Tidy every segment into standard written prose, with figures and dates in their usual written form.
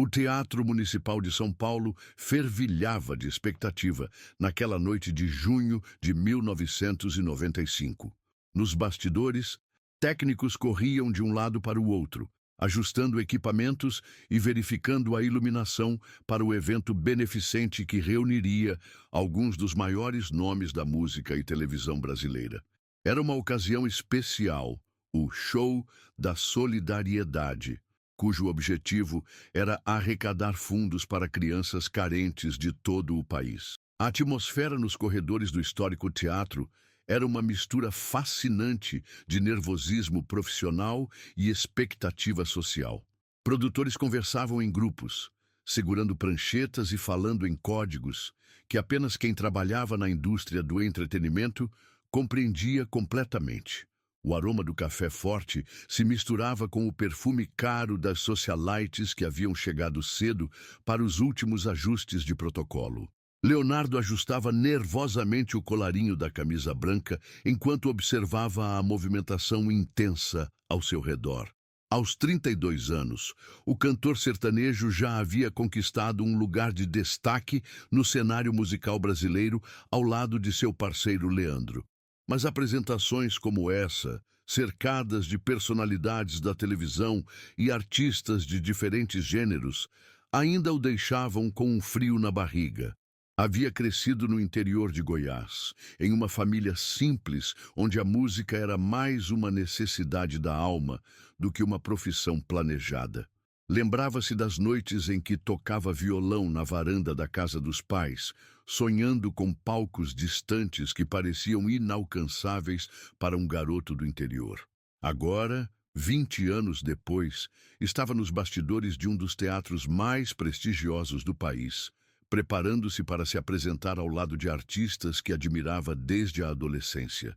O Teatro Municipal de São Paulo fervilhava de expectativa naquela noite de junho de 1995. Nos bastidores, técnicos corriam de um lado para o outro, ajustando equipamentos e verificando a iluminação para o evento beneficente que reuniria alguns dos maiores nomes da música e televisão brasileira. Era uma ocasião especial, o Show da Solidariedade, cujo objetivo era arrecadar fundos para crianças carentes de todo o país. A atmosfera nos corredores do histórico teatro era uma mistura fascinante de nervosismo profissional e expectativa social. Produtores conversavam em grupos, segurando pranchetas e falando em códigos que apenas quem trabalhava na indústria do entretenimento compreendia completamente. O aroma do café forte se misturava com o perfume caro das socialites que haviam chegado cedo para os últimos ajustes de protocolo. Leonardo ajustava nervosamente o colarinho da camisa branca enquanto observava a movimentação intensa ao seu redor. Aos 32 anos, o cantor sertanejo já havia conquistado um lugar de destaque no cenário musical brasileiro ao lado de seu parceiro Leandro. Mas apresentações como essa, cercadas de personalidades da televisão e artistas de diferentes gêneros, ainda o deixavam com um frio na barriga. Havia crescido no interior de Goiás, em uma família simples, onde a música era mais uma necessidade da alma do que uma profissão planejada. Lembrava-se das noites em que tocava violão na varanda da casa dos pais, sonhando com palcos distantes que pareciam inalcançáveis para um garoto do interior. Agora, 20 anos depois, estava nos bastidores de um dos teatros mais prestigiosos do país, preparando-se para se apresentar ao lado de artistas que admirava desde a adolescência.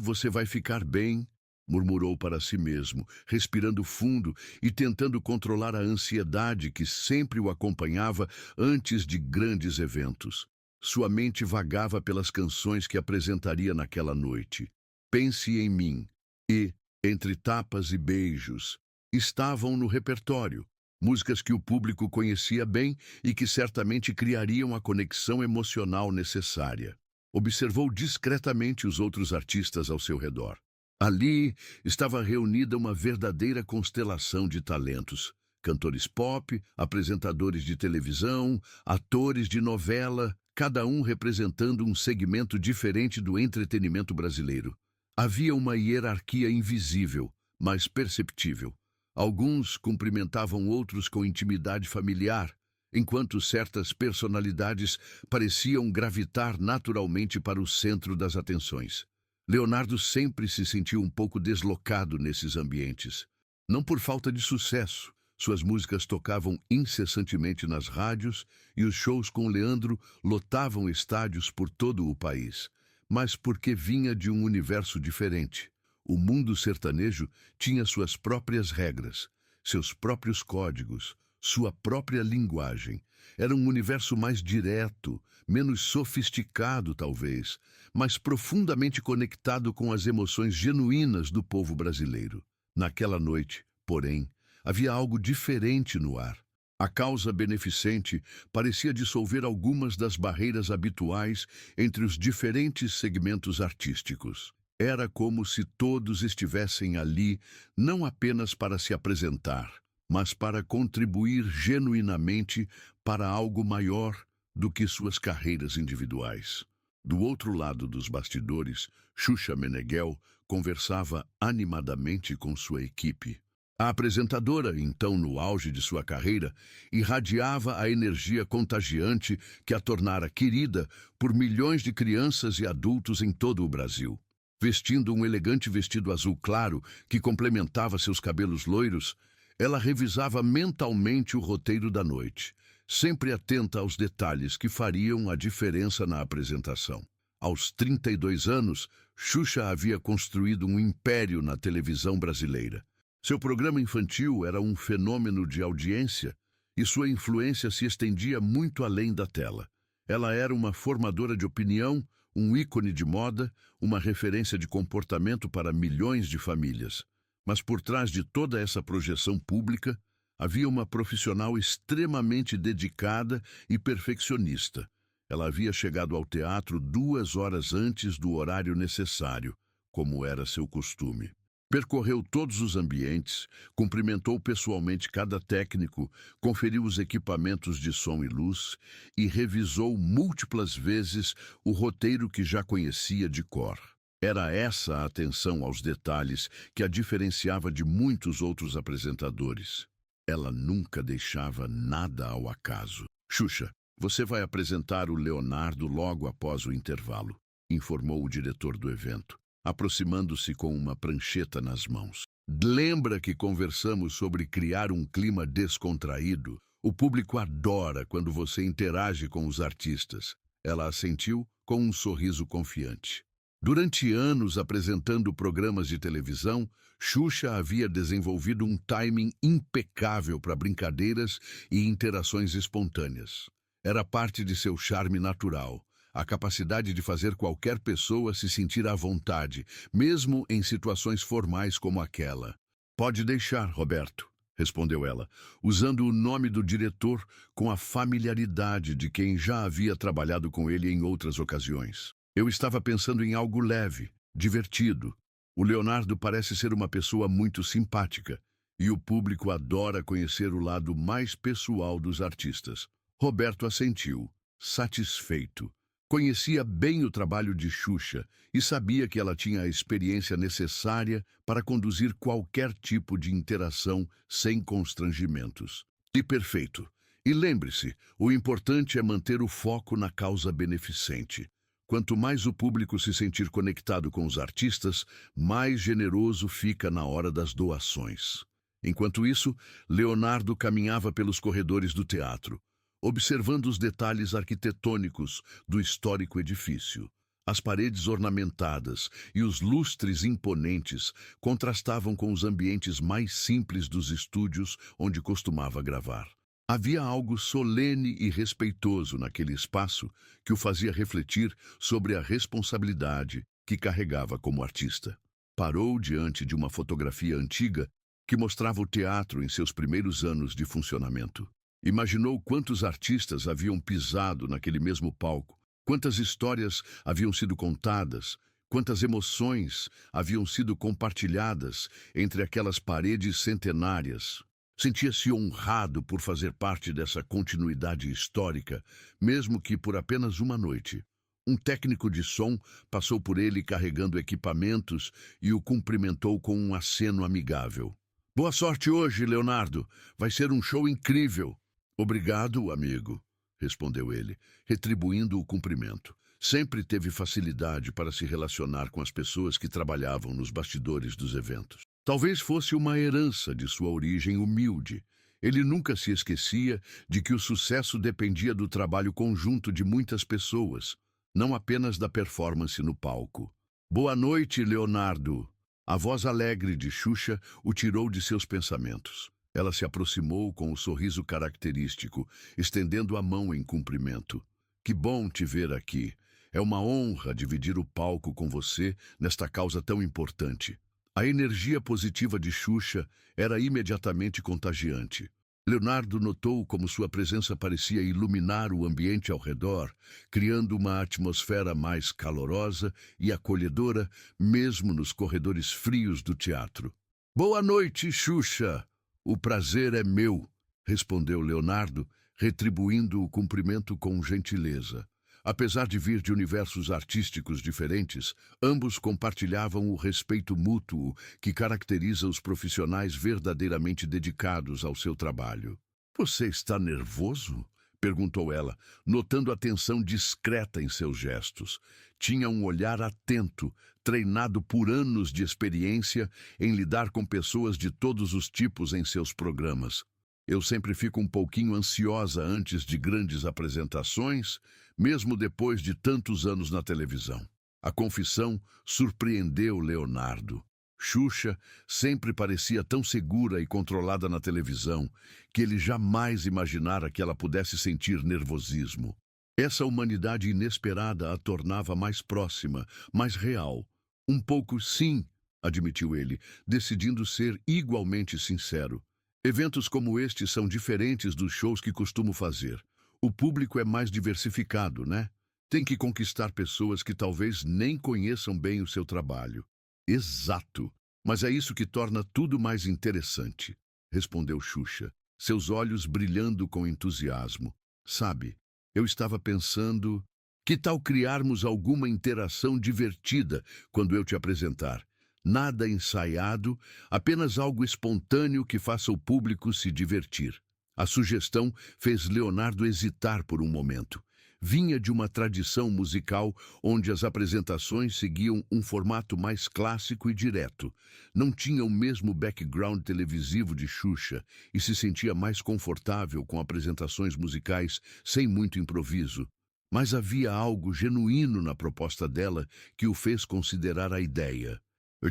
Você vai ficar bem, murmurou para si mesmo, respirando fundo e tentando controlar a ansiedade que sempre o acompanhava antes de grandes eventos. Sua mente vagava pelas canções que apresentaria naquela noite. Pense em Mim e Entre Tapas e Beijos estavam no repertório. Músicas que o público conhecia bem e que certamente criariam a conexão emocional necessária. Observou discretamente os outros artistas ao seu redor. Ali estava reunida uma verdadeira constelação de talentos. Cantores pop, apresentadores de televisão, atores de novela, cada um representando um segmento diferente do entretenimento brasileiro. Havia uma hierarquia invisível, mas perceptível. Alguns cumprimentavam outros com intimidade familiar, enquanto certas personalidades pareciam gravitar naturalmente para o centro das atenções. Leonardo sempre se sentiu um pouco deslocado nesses ambientes. Não por falta de sucesso, suas músicas tocavam incessantemente nas rádios e os shows com Leandro lotavam estádios por todo o país, mas porque vinha de um universo diferente. O mundo sertanejo tinha suas próprias regras, seus próprios códigos, sua própria linguagem. Era um universo mais direto, menos sofisticado talvez, mas profundamente conectado com as emoções genuínas do povo brasileiro. Naquela noite, porém, havia algo diferente no ar. A causa beneficente parecia dissolver algumas das barreiras habituais entre os diferentes segmentos artísticos. Era como se todos estivessem ali não apenas para se apresentar, mas para contribuir genuinamente para algo maior do que suas carreiras individuais. Do outro lado dos bastidores, Xuxa Meneghel conversava animadamente com sua equipe. A apresentadora, então no auge de sua carreira, irradiava a energia contagiante que a tornara querida por milhões de crianças e adultos em todo o Brasil. Vestindo um elegante vestido azul claro que complementava seus cabelos loiros, ela revisava mentalmente o roteiro da noite, sempre atenta aos detalhes que fariam a diferença na apresentação. Aos 32 anos, Xuxa havia construído um império na televisão brasileira. Seu programa infantil era um fenômeno de audiência e sua influência se estendia muito além da tela. Ela era uma formadora de opinião, um ícone de moda, uma referência de comportamento para milhões de famílias. Mas por trás de toda essa projeção pública, Havia uma profissional extremamente dedicada e perfeccionista. Ela havia chegado ao teatro 2 horas antes do horário necessário, como era seu costume. Percorreu todos os ambientes, cumprimentou pessoalmente cada técnico, conferiu os equipamentos de som e luz e revisou múltiplas vezes o roteiro que já conhecia de cor. Era essa a atenção aos detalhes que a diferenciava de muitos outros apresentadores. Ela nunca deixava nada ao acaso. Xuxa, você vai apresentar o Leonardo logo após o intervalo, informou o diretor do evento, aproximando-se com uma prancheta nas mãos. Lembra que conversamos sobre criar um clima descontraído? O público adora quando você interage com os artistas. Ela assentiu com um sorriso confiante. Durante anos apresentando programas de televisão, Xuxa havia desenvolvido um timing impecável para brincadeiras e interações espontâneas. Era parte de seu charme natural, a capacidade de fazer qualquer pessoa se sentir à vontade, mesmo em situações formais como aquela. Pode deixar, Roberto, respondeu ela, usando o nome do diretor com a familiaridade de quem já havia trabalhado com ele em outras ocasiões. Eu estava pensando em algo leve, divertido. O Leonardo parece ser uma pessoa muito simpática e o público adora conhecer o lado mais pessoal dos artistas. Roberto assentiu, satisfeito. Conhecia bem o trabalho de Xuxa e sabia que ela tinha a experiência necessária para conduzir qualquer tipo de interação sem constrangimentos. E perfeito. E lembre-se, o importante é manter o foco na causa beneficente. Quanto mais o público se sentir conectado com os artistas, mais generoso fica na hora das doações. Enquanto isso, Leonardo caminhava pelos corredores do teatro, observando os detalhes arquitetônicos do histórico edifício. As paredes ornamentadas e os lustres imponentes contrastavam com os ambientes mais simples dos estúdios onde costumava gravar. Havia algo solene e respeitoso naquele espaço que o fazia refletir sobre a responsabilidade que carregava como artista. Parou diante de uma fotografia antiga que mostrava o teatro em seus primeiros anos de funcionamento. Imaginou quantos artistas haviam pisado naquele mesmo palco, quantas histórias haviam sido contadas, quantas emoções haviam sido compartilhadas entre aquelas paredes centenárias. Sentia-se honrado por fazer parte dessa continuidade histórica, mesmo que por apenas uma noite. Um técnico de som passou por ele carregando equipamentos e o cumprimentou com um aceno amigável. Boa sorte hoje, Leonardo. Vai ser um show incrível. Obrigado, amigo, respondeu ele, retribuindo o cumprimento. Sempre teve facilidade para se relacionar com as pessoas que trabalhavam nos bastidores dos eventos. Talvez fosse uma herança de sua origem humilde. Ele nunca se esquecia de que o sucesso dependia do trabalho conjunto de muitas pessoas, não apenas da performance no palco. Boa noite, Leonardo. A voz alegre de Xuxa o tirou de seus pensamentos. Ela se aproximou com o sorriso característico, estendendo a mão em cumprimento. Que bom te ver aqui. É uma honra dividir o palco com você nesta causa tão importante. A energia positiva de Xuxa era imediatamente contagiante. Leonardo notou como sua presença parecia iluminar o ambiente ao redor, criando uma atmosfera mais calorosa e acolhedora, mesmo nos corredores frios do teatro. Boa noite, Xuxa! O prazer é meu, respondeu Leonardo, retribuindo o cumprimento com gentileza. Apesar de vir de universos artísticos diferentes, ambos compartilhavam o respeito mútuo que caracteriza os profissionais verdadeiramente dedicados ao seu trabalho. Você está nervoso? Perguntou ela, notando a tensão discreta em seus gestos. Tinha um olhar atento, treinado por anos de experiência em lidar com pessoas de todos os tipos em seus programas. Eu sempre fico um pouquinho ansiosa antes de grandes apresentações, mesmo depois de tantos anos na televisão. A confissão surpreendeu Leonardo. Xuxa sempre parecia tão segura e controlada na televisão que ele jamais imaginara que ela pudesse sentir nervosismo. Essa humanidade inesperada a tornava mais próxima, mais real. Um pouco sim, admitiu ele, decidindo ser igualmente sincero. Eventos como este são diferentes dos shows que costumo fazer. O público é mais diversificado, né? Tem que conquistar pessoas que talvez nem conheçam bem o seu trabalho. Exato. Mas é isso que torna tudo mais interessante, respondeu Xuxa, seus olhos brilhando com entusiasmo. Sabe, eu estava pensando, que tal criarmos alguma interação divertida quando eu te apresentar? Nada ensaiado, apenas algo espontâneo que faça o público se divertir. A sugestão fez Leonardo hesitar por um momento. Vinha de uma tradição musical onde as apresentações seguiam um formato mais clássico e direto. Não tinha o mesmo background televisivo de Xuxa e se sentia mais confortável com apresentações musicais sem muito improviso. Mas havia algo genuíno na proposta dela que o fez considerar a ideia.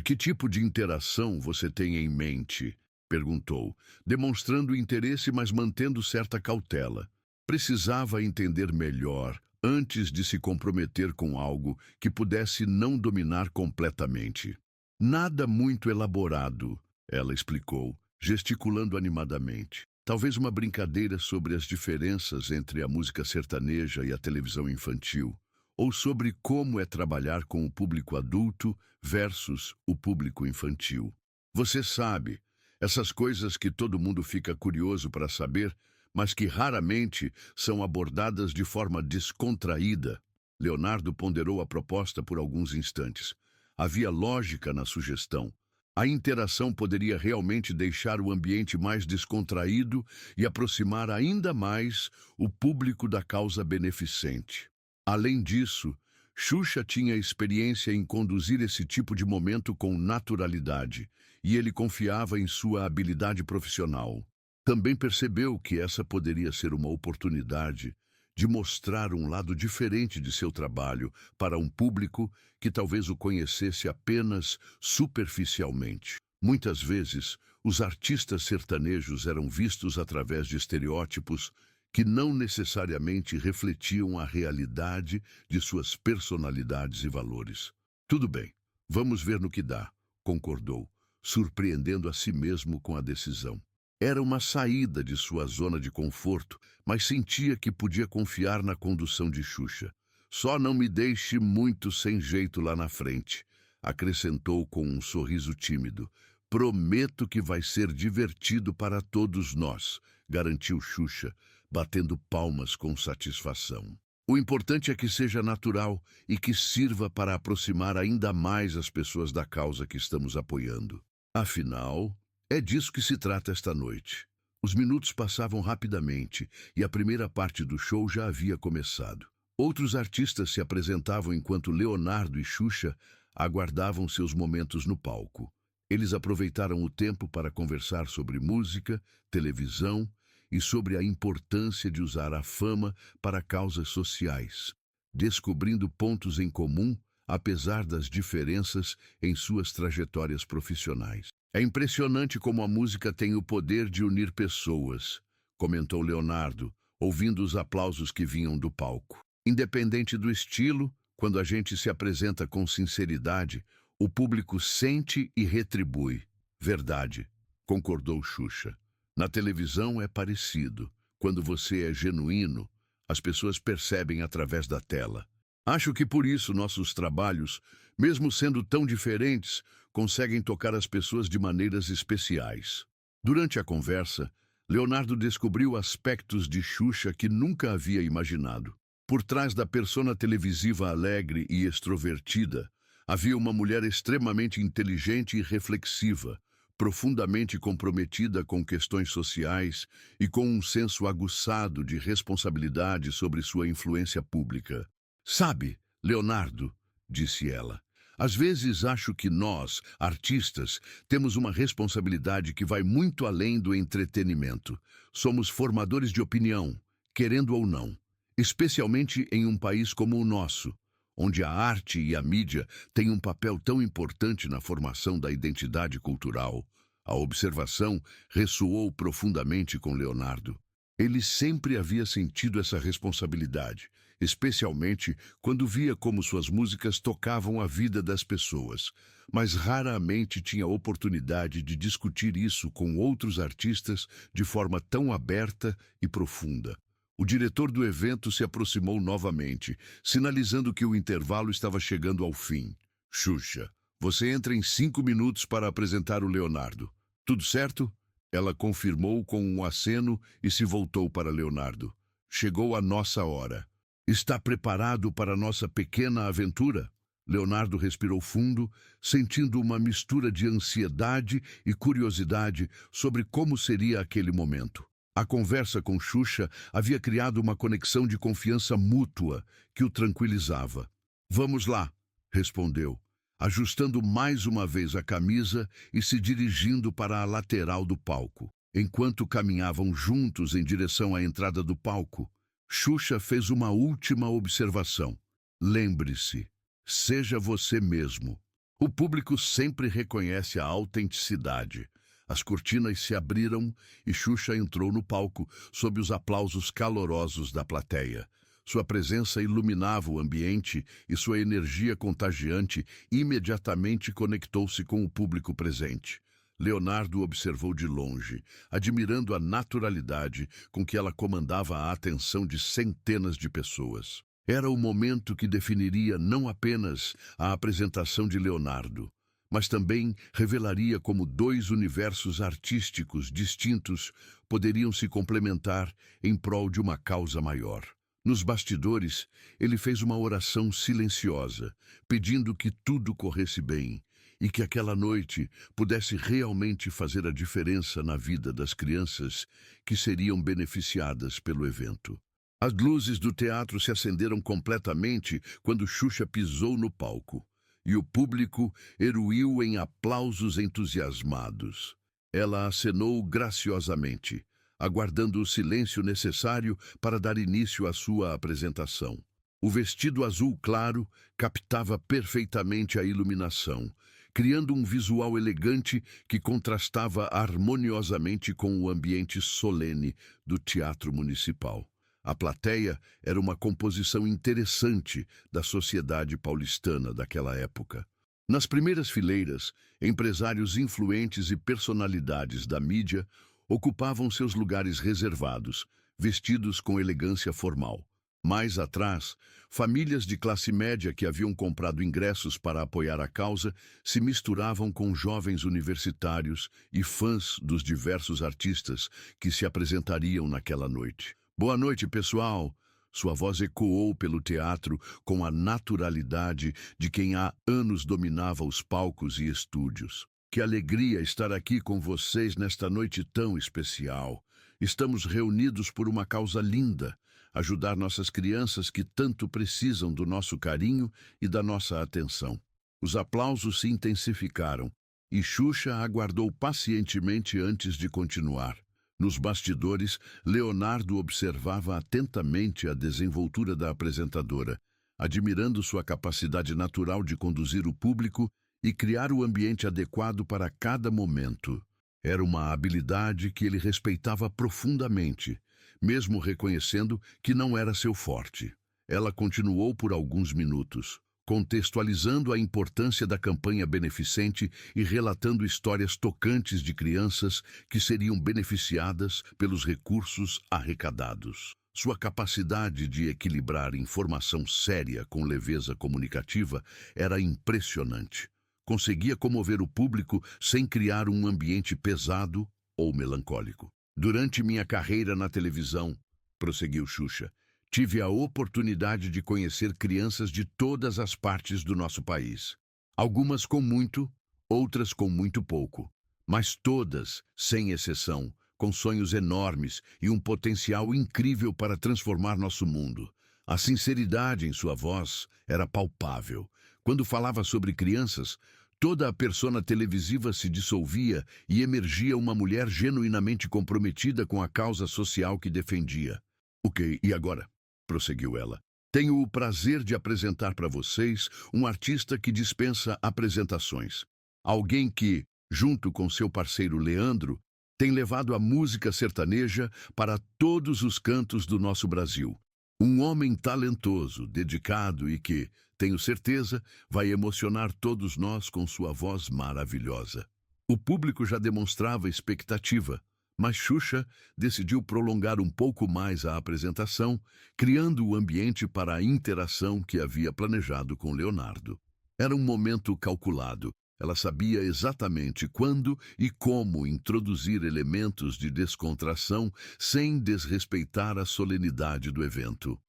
Que tipo de interação você tem em mente? Perguntou, demonstrando interesse, mas mantendo certa cautela. Precisava entender melhor antes de se comprometer com algo que pudesse não dominar completamente. Nada muito elaborado, ela explicou, gesticulando animadamente. Talvez uma brincadeira sobre as diferenças entre a música sertaneja e a televisão infantil, ou sobre como é trabalhar com o público adulto versus o público infantil. Você sabe, essas coisas que todo mundo fica curioso para saber, mas que raramente são abordadas de forma descontraída. Leonardo ponderou a proposta por alguns instantes. Havia lógica na sugestão. A interação poderia realmente deixar o ambiente mais descontraído e aproximar ainda mais o público da causa beneficente. Além disso, Xuxa tinha experiência em conduzir esse tipo de momento com naturalidade, e ele confiava em sua habilidade profissional. Também percebeu que essa poderia ser uma oportunidade de mostrar um lado diferente de seu trabalho para um público que talvez o conhecesse apenas superficialmente. Muitas vezes, os artistas sertanejos eram vistos através de estereótipos que não necessariamente refletiam a realidade de suas personalidades e valores. Tudo bem, vamos ver no que dá, concordou, surpreendendo a si mesmo com a decisão. Era uma saída de sua zona de conforto, mas sentia que podia confiar na condução de Xuxa. Só não me deixe muito sem jeito lá na frente, acrescentou com um sorriso tímido. Prometo que vai ser divertido para todos nós, garantiu Xuxa, batendo palmas com satisfação. O importante é que seja natural e que sirva para aproximar ainda mais as pessoas da causa que estamos apoiando. Afinal, é disso que se trata esta noite. Os minutos passavam rapidamente e a primeira parte do show já havia começado. Outros artistas se apresentavam enquanto Leonardo e Xuxa aguardavam seus momentos no palco. Eles aproveitaram o tempo para conversar sobre música, televisão e sobre a importância de usar a fama para causas sociais, descobrindo pontos em comum, apesar das diferenças em suas trajetórias profissionais. É impressionante como a música tem o poder de unir pessoas, comentou Leonardo, ouvindo os aplausos que vinham do palco. Independente do estilo, quando a gente se apresenta com sinceridade, o público sente e retribui. Verdade, concordou Xuxa. Na televisão é parecido. Quando você é genuíno, as pessoas percebem através da tela. Acho que por isso nossos trabalhos, mesmo sendo tão diferentes, conseguem tocar as pessoas de maneiras especiais. Durante a conversa, Leonardo descobriu aspectos de Xuxa que nunca havia imaginado. Por trás da persona televisiva alegre e extrovertida, havia uma mulher extremamente inteligente e reflexiva, profundamente comprometida com questões sociais e com um senso aguçado de responsabilidade sobre sua influência pública. Sabe, Leonardo, disse ela, às vezes acho que nós, artistas, temos uma responsabilidade que vai muito além do entretenimento. Somos formadores de opinião, querendo ou não, especialmente em um país como o nosso, onde a arte e a mídia têm um papel tão importante na formação da identidade cultural. A observação ressoou profundamente com Leonardo. Ele sempre havia sentido essa responsabilidade, especialmente quando via como suas músicas tocavam a vida das pessoas, mas raramente tinha oportunidade de discutir isso com outros artistas de forma tão aberta e profunda. O diretor do evento se aproximou novamente, sinalizando que o intervalo estava chegando ao fim. Xuxa, você entra em 5 minutos para apresentar o Leonardo. Tudo certo? Ela confirmou com um aceno e se voltou para Leonardo. Chegou a nossa hora. Está preparado para nossa pequena aventura? Leonardo respirou fundo, sentindo uma mistura de ansiedade e curiosidade sobre como seria aquele momento. A conversa com Xuxa havia criado uma conexão de confiança mútua que o tranquilizava. Vamos lá, respondeu, ajustando mais uma vez a camisa e se dirigindo para a lateral do palco. Enquanto caminhavam juntos em direção à entrada do palco, Xuxa fez uma última observação. Lembre-se, seja você mesmo. O público sempre reconhece a autenticidade. As cortinas se abriram e Xuxa entrou no palco sob os aplausos calorosos da plateia. Sua presença iluminava o ambiente e sua energia contagiante imediatamente conectou-se com o público presente. Leonardo observou de longe, admirando a naturalidade com que ela comandava a atenção de centenas de pessoas. Era o momento que definiria não apenas a apresentação de Leonardo, mas também revelaria como dois universos artísticos distintos poderiam se complementar em prol de uma causa maior. Nos bastidores, ele fez uma oração silenciosa, pedindo que tudo corresse bem e que aquela noite pudesse realmente fazer a diferença na vida das crianças que seriam beneficiadas pelo evento. As luzes do teatro se acenderam completamente quando Xuxa pisou no palco, e o público eruiu em aplausos entusiasmados. Ela acenou graciosamente, aguardando o silêncio necessário para dar início à sua apresentação. O vestido azul claro captava perfeitamente a iluminação, criando um visual elegante que contrastava harmoniosamente com o ambiente solene do Teatro Municipal. A plateia era uma composição interessante da sociedade paulistana daquela época. Nas primeiras fileiras, empresários influentes e personalidades da mídia ocupavam seus lugares reservados, vestidos com elegância formal. Mais atrás, famílias de classe média que haviam comprado ingressos para apoiar a causa se misturavam com jovens universitários e fãs dos diversos artistas que se apresentariam naquela noite. Boa noite, pessoal! Sua voz ecoou pelo teatro com a naturalidade de quem há anos dominava os palcos e estúdios. Que alegria estar aqui com vocês nesta noite tão especial. Estamos reunidos por uma causa linda, ajudar nossas crianças que tanto precisam do nosso carinho e da nossa atenção. Os aplausos se intensificaram e Xuxa aguardou pacientemente antes de continuar. Nos bastidores, Leonardo observava atentamente a desenvoltura da apresentadora, admirando sua capacidade natural de conduzir o público e criar o ambiente adequado para cada momento. Era uma habilidade que ele respeitava profundamente, mesmo reconhecendo que não era seu forte. Ela continuou por alguns minutos, contextualizando a importância da campanha beneficente e relatando histórias tocantes de crianças que seriam beneficiadas pelos recursos arrecadados. Sua capacidade de equilibrar informação séria com leveza comunicativa era impressionante. Conseguia comover o público sem criar um ambiente pesado ou melancólico. Durante minha carreira na televisão, prosseguiu Xuxa, tive a oportunidade de conhecer crianças de todas as partes do nosso país. Algumas com muito, outras com muito pouco. Mas todas, sem exceção, com sonhos enormes e um potencial incrível para transformar nosso mundo. A sinceridade em sua voz era palpável. Quando falava sobre crianças, toda a persona televisiva se dissolvia e emergia uma mulher genuinamente comprometida com a causa social que defendia. Ok, e agora? Prosseguiu ela. Tenho o prazer de apresentar para vocês um artista que dispensa apresentações. Alguém que, junto com seu parceiro Leandro, tem levado a música sertaneja para todos os cantos do nosso Brasil. Um homem talentoso, dedicado e que, tenho certeza, vai emocionar todos nós com sua voz maravilhosa. O público já demonstrava expectativa, mas Xuxa decidiu prolongar um pouco mais a apresentação, criando o ambiente para a interação que havia planejado com Leonardo. Era um momento calculado. Ela sabia exatamente quando e como introduzir elementos de descontração sem desrespeitar a solenidade do evento.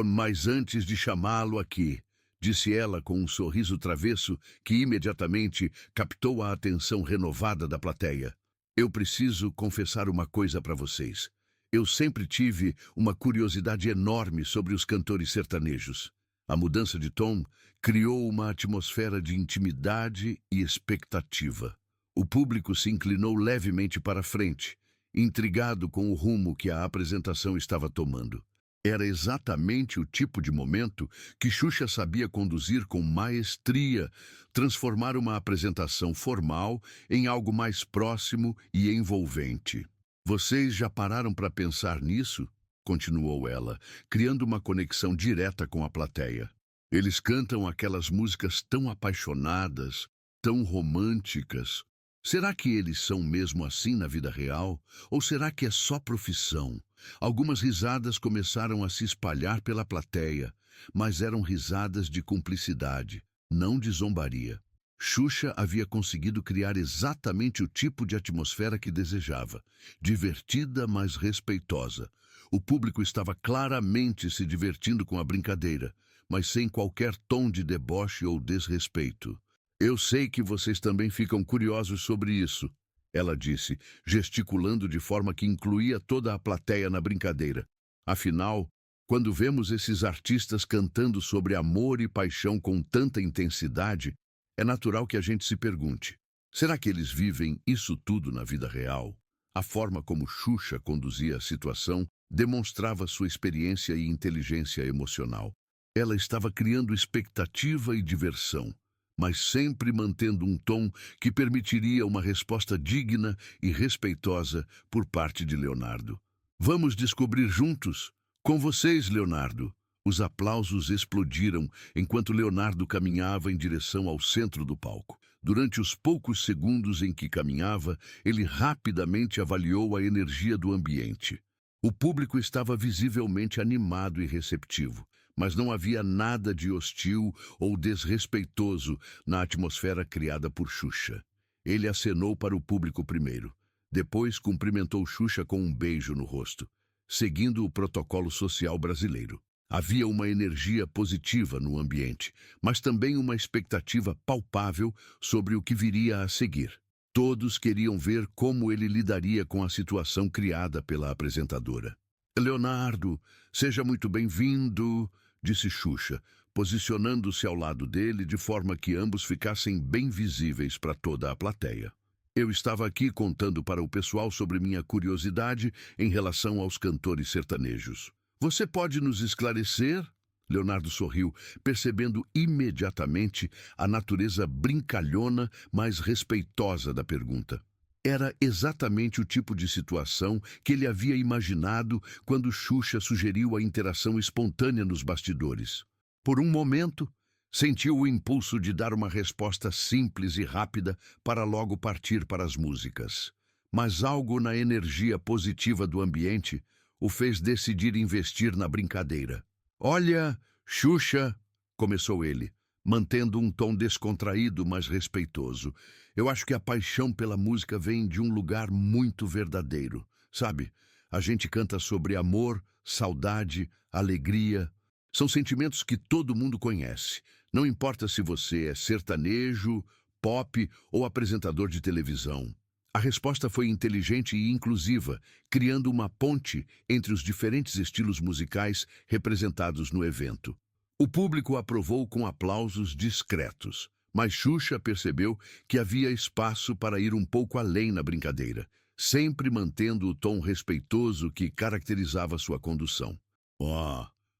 Mas antes de chamá-lo aqui, disse ela com um sorriso travesso que imediatamente captou a atenção renovada da plateia. Eu preciso confessar uma coisa para vocês. Eu sempre tive uma curiosidade enorme sobre os cantores sertanejos. A mudança de tom criou uma atmosfera de intimidade e expectativa. O público se inclinou levemente para frente, intrigado com o rumo que a apresentação estava tomando. Era exatamente o tipo de momento que Xuxa sabia conduzir com maestria, transformar uma apresentação formal em algo mais próximo e envolvente. Vocês já pararam para pensar nisso? Continuou ela, criando uma conexão direta com a plateia. Eles cantam aquelas músicas tão apaixonadas, tão românticas. Será que eles são mesmo assim na vida real? Ou será que é só profissão? Algumas risadas começaram a se espalhar pela plateia, mas eram risadas de cumplicidade, não de zombaria. Xuxa havia conseguido criar exatamente o tipo de atmosfera que desejava, divertida, mas respeitosa. O público estava claramente se divertindo com a brincadeira, mas sem qualquer tom de deboche ou desrespeito. Eu sei que vocês também ficam curiosos sobre isso, ela disse, gesticulando de forma que incluía toda a plateia na brincadeira. Afinal, quando vemos esses artistas cantando sobre amor e paixão com tanta intensidade, é natural que a gente se pergunte: será que eles vivem isso tudo na vida real? A forma como Xuxa conduzia a situação demonstrava sua experiência e inteligência emocional. Ela estava criando expectativa e diversão, mas sempre mantendo um tom que permitiria uma resposta digna e respeitosa por parte de Leonardo. Vamos descobrir juntos? Com vocês, Leonardo. Os aplausos explodiram enquanto Leonardo caminhava em direção ao centro do palco. Durante os poucos segundos em que caminhava, ele rapidamente avaliou a energia do ambiente. O público estava visivelmente animado e receptivo, mas não havia nada de hostil ou desrespeitoso na atmosfera criada por Xuxa. Ele acenou para o público primeiro. Depois cumprimentou Xuxa com um beijo no rosto, seguindo o protocolo social brasileiro. Havia uma energia positiva no ambiente, mas também uma expectativa palpável sobre o que viria a seguir. Todos queriam ver como ele lidaria com a situação criada pela apresentadora. Leonardo, seja muito bem-vindo, disse Xuxa, posicionando-se ao lado dele de forma que ambos ficassem bem visíveis para toda a plateia. Eu estava aqui contando para o pessoal sobre minha curiosidade em relação aos cantores sertanejos. Você pode nos esclarecer? Leonardo sorriu, percebendo imediatamente a natureza brincalhona, mas respeitosa da pergunta. Era exatamente o tipo de situação que ele havia imaginado quando Xuxa sugeriu a interação espontânea nos bastidores. Por um momento, sentiu o impulso de dar uma resposta simples e rápida para logo partir para as músicas. Mas algo na energia positiva do ambiente o fez decidir investir na brincadeira. Olha, Xuxa, começou ele, mantendo um tom descontraído, mas respeitoso. Eu acho que a paixão pela música vem de um lugar muito verdadeiro. Sabe, a gente canta sobre amor, saudade, alegria. São sentimentos que todo mundo conhece. Não importa se você é sertanejo, pop ou apresentador de televisão. A resposta foi inteligente e inclusiva, criando uma ponte entre os diferentes estilos musicais representados no evento. O público aprovou com aplausos discretos, mas Xuxa percebeu que havia espaço para ir um pouco além na brincadeira, sempre mantendo o tom respeitoso que caracterizava sua condução.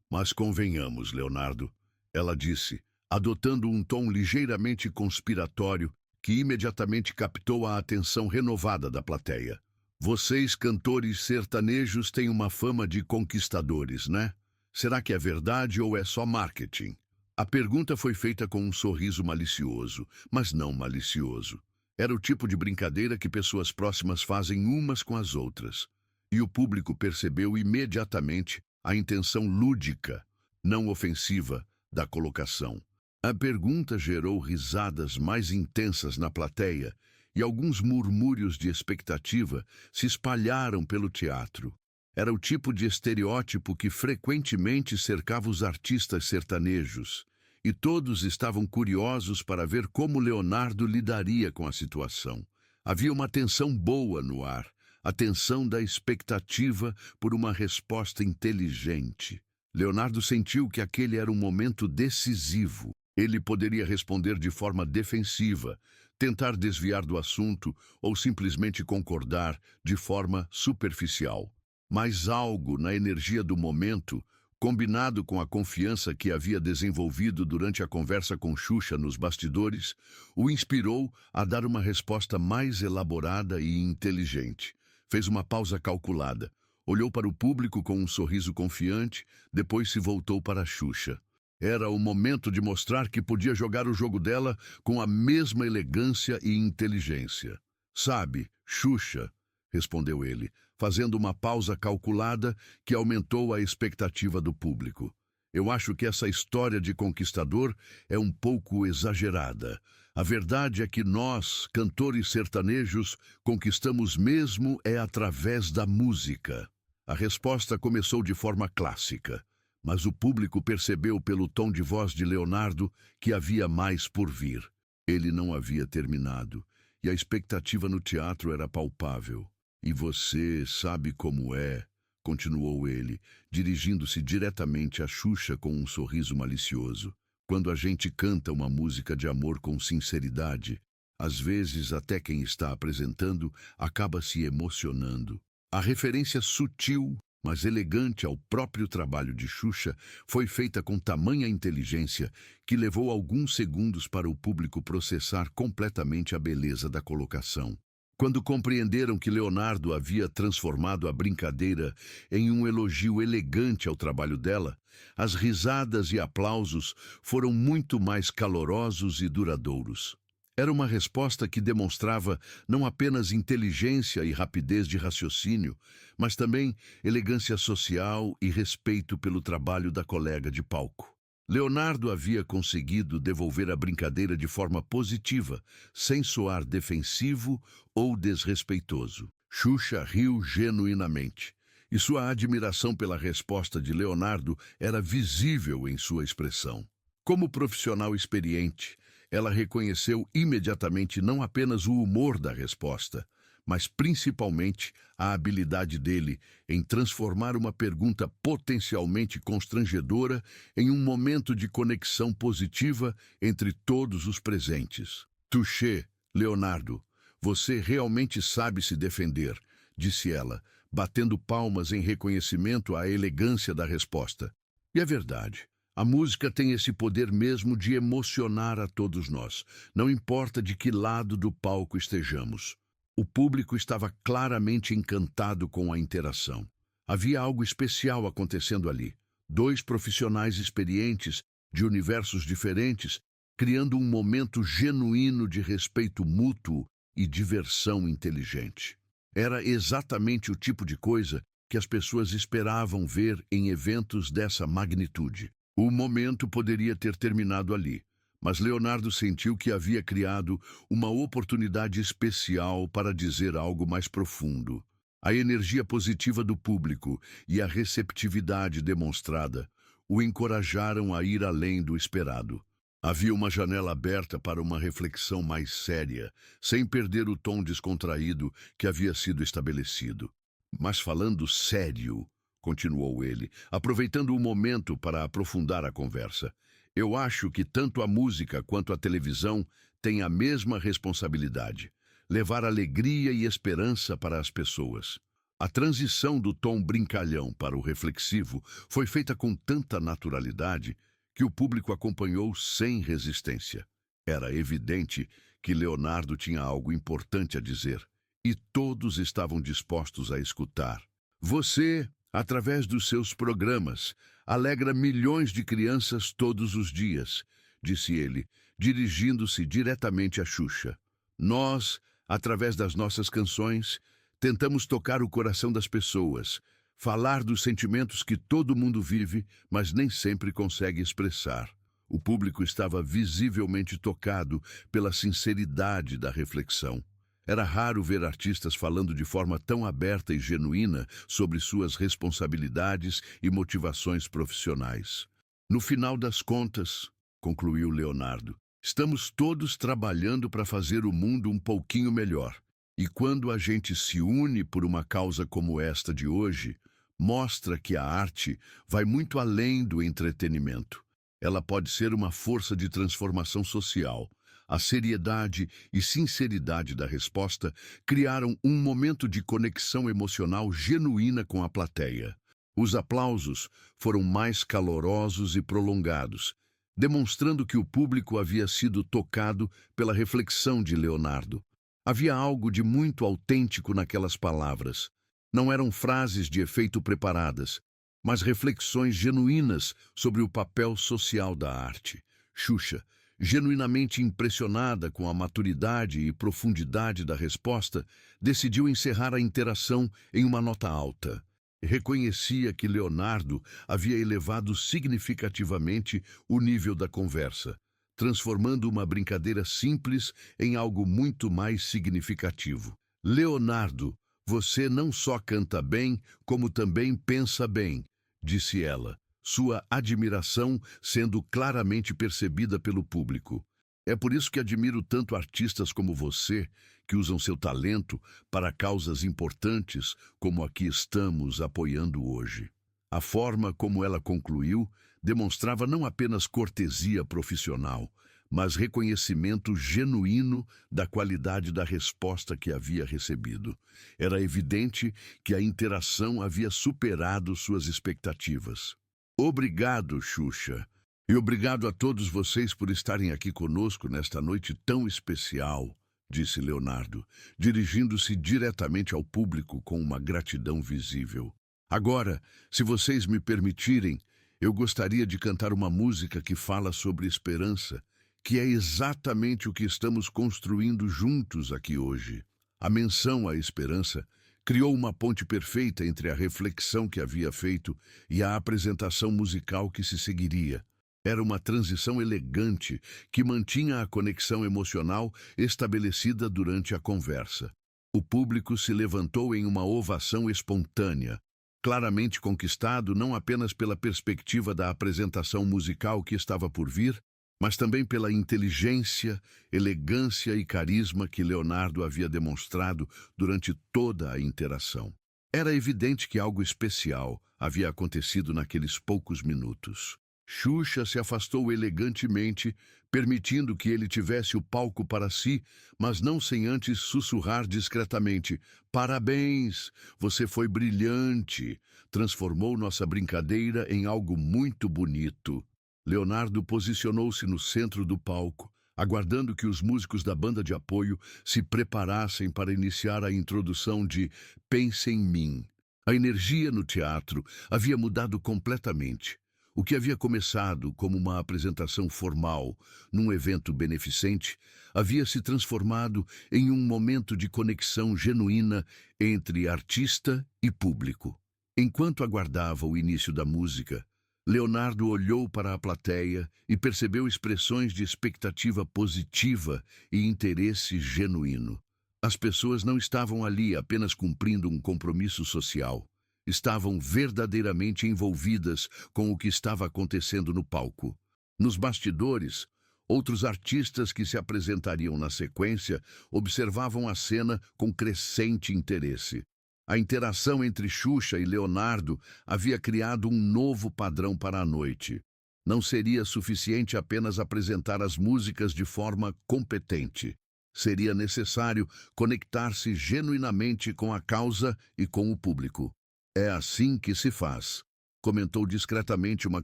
Mas convenhamos, Leonardo, ela disse, adotando um tom ligeiramente conspiratório que imediatamente captou a atenção renovada da plateia. Vocês, cantores sertanejos, têm uma fama de conquistadores, né? Será que é verdade ou é só marketing? A pergunta foi feita com um sorriso malicioso, mas não malicioso. Era o tipo de brincadeira que pessoas próximas fazem umas com as outras. E o público percebeu imediatamente a intenção lúdica, não ofensiva, da colocação. A pergunta gerou risadas mais intensas na plateia e alguns murmúrios de expectativa se espalharam pelo teatro. Era o tipo de estereótipo que frequentemente cercava os artistas sertanejos, e todos estavam curiosos para ver como Leonardo lidaria com a situação. Havia uma tensão boa no ar, a tensão da expectativa por uma resposta inteligente. Leonardo sentiu que aquele era um momento decisivo. Ele poderia responder de forma defensiva, tentar desviar do assunto ou simplesmente concordar de forma superficial. Mas algo na energia do momento, combinado com a confiança que havia desenvolvido durante a conversa com Xuxa nos bastidores, o inspirou a dar uma resposta mais elaborada e inteligente. Fez uma pausa calculada, olhou para o público com um sorriso confiante, depois se voltou para Xuxa. Era o momento de mostrar que podia jogar o jogo dela com a mesma elegância e inteligência. Sabe, Xuxa, respondeu ele, fazendo uma pausa calculada que aumentou a expectativa do público. Eu acho que essa história de conquistador é um pouco exagerada. A verdade é que nós, cantores sertanejos, conquistamos mesmo é através da música. A resposta começou de forma clássica, mas o público percebeu pelo tom de voz de Leonardo que havia mais por vir. Ele não havia terminado, e a expectativa no teatro era palpável. E você sabe como é, continuou ele, dirigindo-se diretamente a Xuxa com um sorriso malicioso. Quando a gente canta uma música de amor com sinceridade, às vezes até quem está apresentando acaba se emocionando. A referência sutil, mas elegante ao próprio trabalho de Xuxa foi feita com tamanha inteligência que levou alguns segundos para o público processar completamente a beleza da colocação. Quando compreenderam que Leonardo havia transformado a brincadeira em um elogio elegante ao trabalho dela, as risadas e aplausos foram muito mais calorosos e duradouros. Era uma resposta que demonstrava não apenas inteligência e rapidez de raciocínio, mas também elegância social e respeito pelo trabalho da colega de palco. Leonardo havia conseguido devolver a brincadeira de forma positiva, sem soar defensivo ou desrespeitoso. Xuxa riu genuinamente, e sua admiração pela resposta de Leonardo era visível em sua expressão. Como profissional experiente, ela reconheceu imediatamente não apenas o humor da resposta, mas principalmente a habilidade dele em transformar uma pergunta potencialmente constrangedora em um momento de conexão positiva entre todos os presentes. Touché, Leonardo, você realmente sabe se defender, disse ela, batendo palmas em reconhecimento à elegância da resposta. E é verdade. A música tem esse poder mesmo de emocionar a todos nós, não importa de que lado do palco estejamos. O público estava claramente encantado com a interação. Havia algo especial acontecendo ali. Dois profissionais experientes, de universos diferentes, criando um momento genuíno de respeito mútuo e diversão inteligente. Era exatamente o tipo de coisa que as pessoas esperavam ver em eventos dessa magnitude. O momento poderia ter terminado ali, mas Leonardo sentiu que havia criado uma oportunidade especial para dizer algo mais profundo. A energia positiva do público e a receptividade demonstrada o encorajaram a ir além do esperado. Havia uma janela aberta para uma reflexão mais séria, sem perder o tom descontraído que havia sido estabelecido. Mas falando sério, continuou ele, aproveitando o momento para aprofundar a conversa, eu acho que tanto a música quanto a televisão têm a mesma responsabilidade: levar alegria e esperança para as pessoas. A transição do tom brincalhão para o reflexivo foi feita com tanta naturalidade que o público acompanhou sem resistência. Era evidente que Leonardo tinha algo importante a dizer, e todos estavam dispostos a escutar. Você, através dos seus programas, alegra milhões de crianças todos os dias, disse ele, dirigindo-se diretamente a Xuxa. Nós, através das nossas canções, tentamos tocar o coração das pessoas, falar dos sentimentos que todo mundo vive, mas nem sempre consegue expressar. O público estava visivelmente tocado pela sinceridade da reflexão. Era raro ver artistas falando de forma tão aberta e genuína sobre suas responsabilidades e motivações profissionais. No final das contas, concluiu Leonardo, estamos todos trabalhando para fazer o mundo um pouquinho melhor. E quando a gente se une por uma causa como esta de hoje, mostra que a arte vai muito além do entretenimento. Ela pode ser uma força de transformação social. A seriedade e sinceridade da resposta criaram um momento de conexão emocional genuína com a plateia. Os aplausos foram mais calorosos e prolongados, demonstrando que o público havia sido tocado pela reflexão de Leonardo. Havia algo de muito autêntico naquelas palavras. Não eram frases de efeito preparadas, mas reflexões genuínas sobre o papel social da arte. Xuxa, genuinamente impressionada com a maturidade e profundidade da resposta, decidiu encerrar a interação em uma nota alta. Reconhecia que Leonardo havia elevado significativamente o nível da conversa, transformando uma brincadeira simples em algo muito mais significativo. Leonardo, você não só canta bem, como também pensa bem, disse ela, sua admiração sendo claramente percebida pelo público. É por isso que admiro tanto artistas como você, que usam seu talento para causas importantes como a que estamos apoiando hoje. A forma como ela concluiu demonstrava não apenas cortesia profissional, mas reconhecimento genuíno da qualidade da resposta que havia recebido. Era evidente que a interação havia superado suas expectativas. Obrigado, Xuxa. E obrigado a todos vocês por estarem aqui conosco nesta noite tão especial, disse Leonardo, dirigindo-se diretamente ao público com uma gratidão visível. Agora, se vocês me permitirem, eu gostaria de cantar uma música que fala sobre esperança, que é exatamente o que estamos construindo juntos aqui hoje. A menção à esperança criou uma ponte perfeita entre a reflexão que havia feito e a apresentação musical que se seguiria. Era uma transição elegante que mantinha a conexão emocional estabelecida durante a conversa. O público se levantou em uma ovação espontânea, claramente conquistado não apenas pela perspectiva da apresentação musical que estava por vir, mas também pela inteligência, elegância e carisma que Leonardo havia demonstrado durante toda a interação. Era evidente que algo especial havia acontecido naqueles poucos minutos. Xuxa se afastou elegantemente, permitindo que ele tivesse o palco para si, mas não sem antes sussurrar discretamente: "Parabéns, você foi brilhante, transformou nossa brincadeira em algo muito bonito." Leonardo posicionou-se no centro do palco, aguardando que os músicos da banda de apoio se preparassem para iniciar a introdução de Pense em Mim. A energia no teatro havia mudado completamente. O que havia começado como uma apresentação formal num evento beneficente havia se transformado em um momento de conexão genuína entre artista e público. Enquanto aguardava o início da música, Leonardo olhou para a plateia e percebeu expressões de expectativa positiva e interesse genuíno. As pessoas não estavam ali apenas cumprindo um compromisso social. Estavam verdadeiramente envolvidas com o que estava acontecendo no palco. Nos bastidores, outros artistas que se apresentariam na sequência observavam a cena com crescente interesse. A interação entre Xuxa e Leonardo havia criado um novo padrão para a noite. Não seria suficiente apenas apresentar as músicas de forma competente. Seria necessário conectar-se genuinamente com a causa e com o público. É assim que se faz, comentou discretamente uma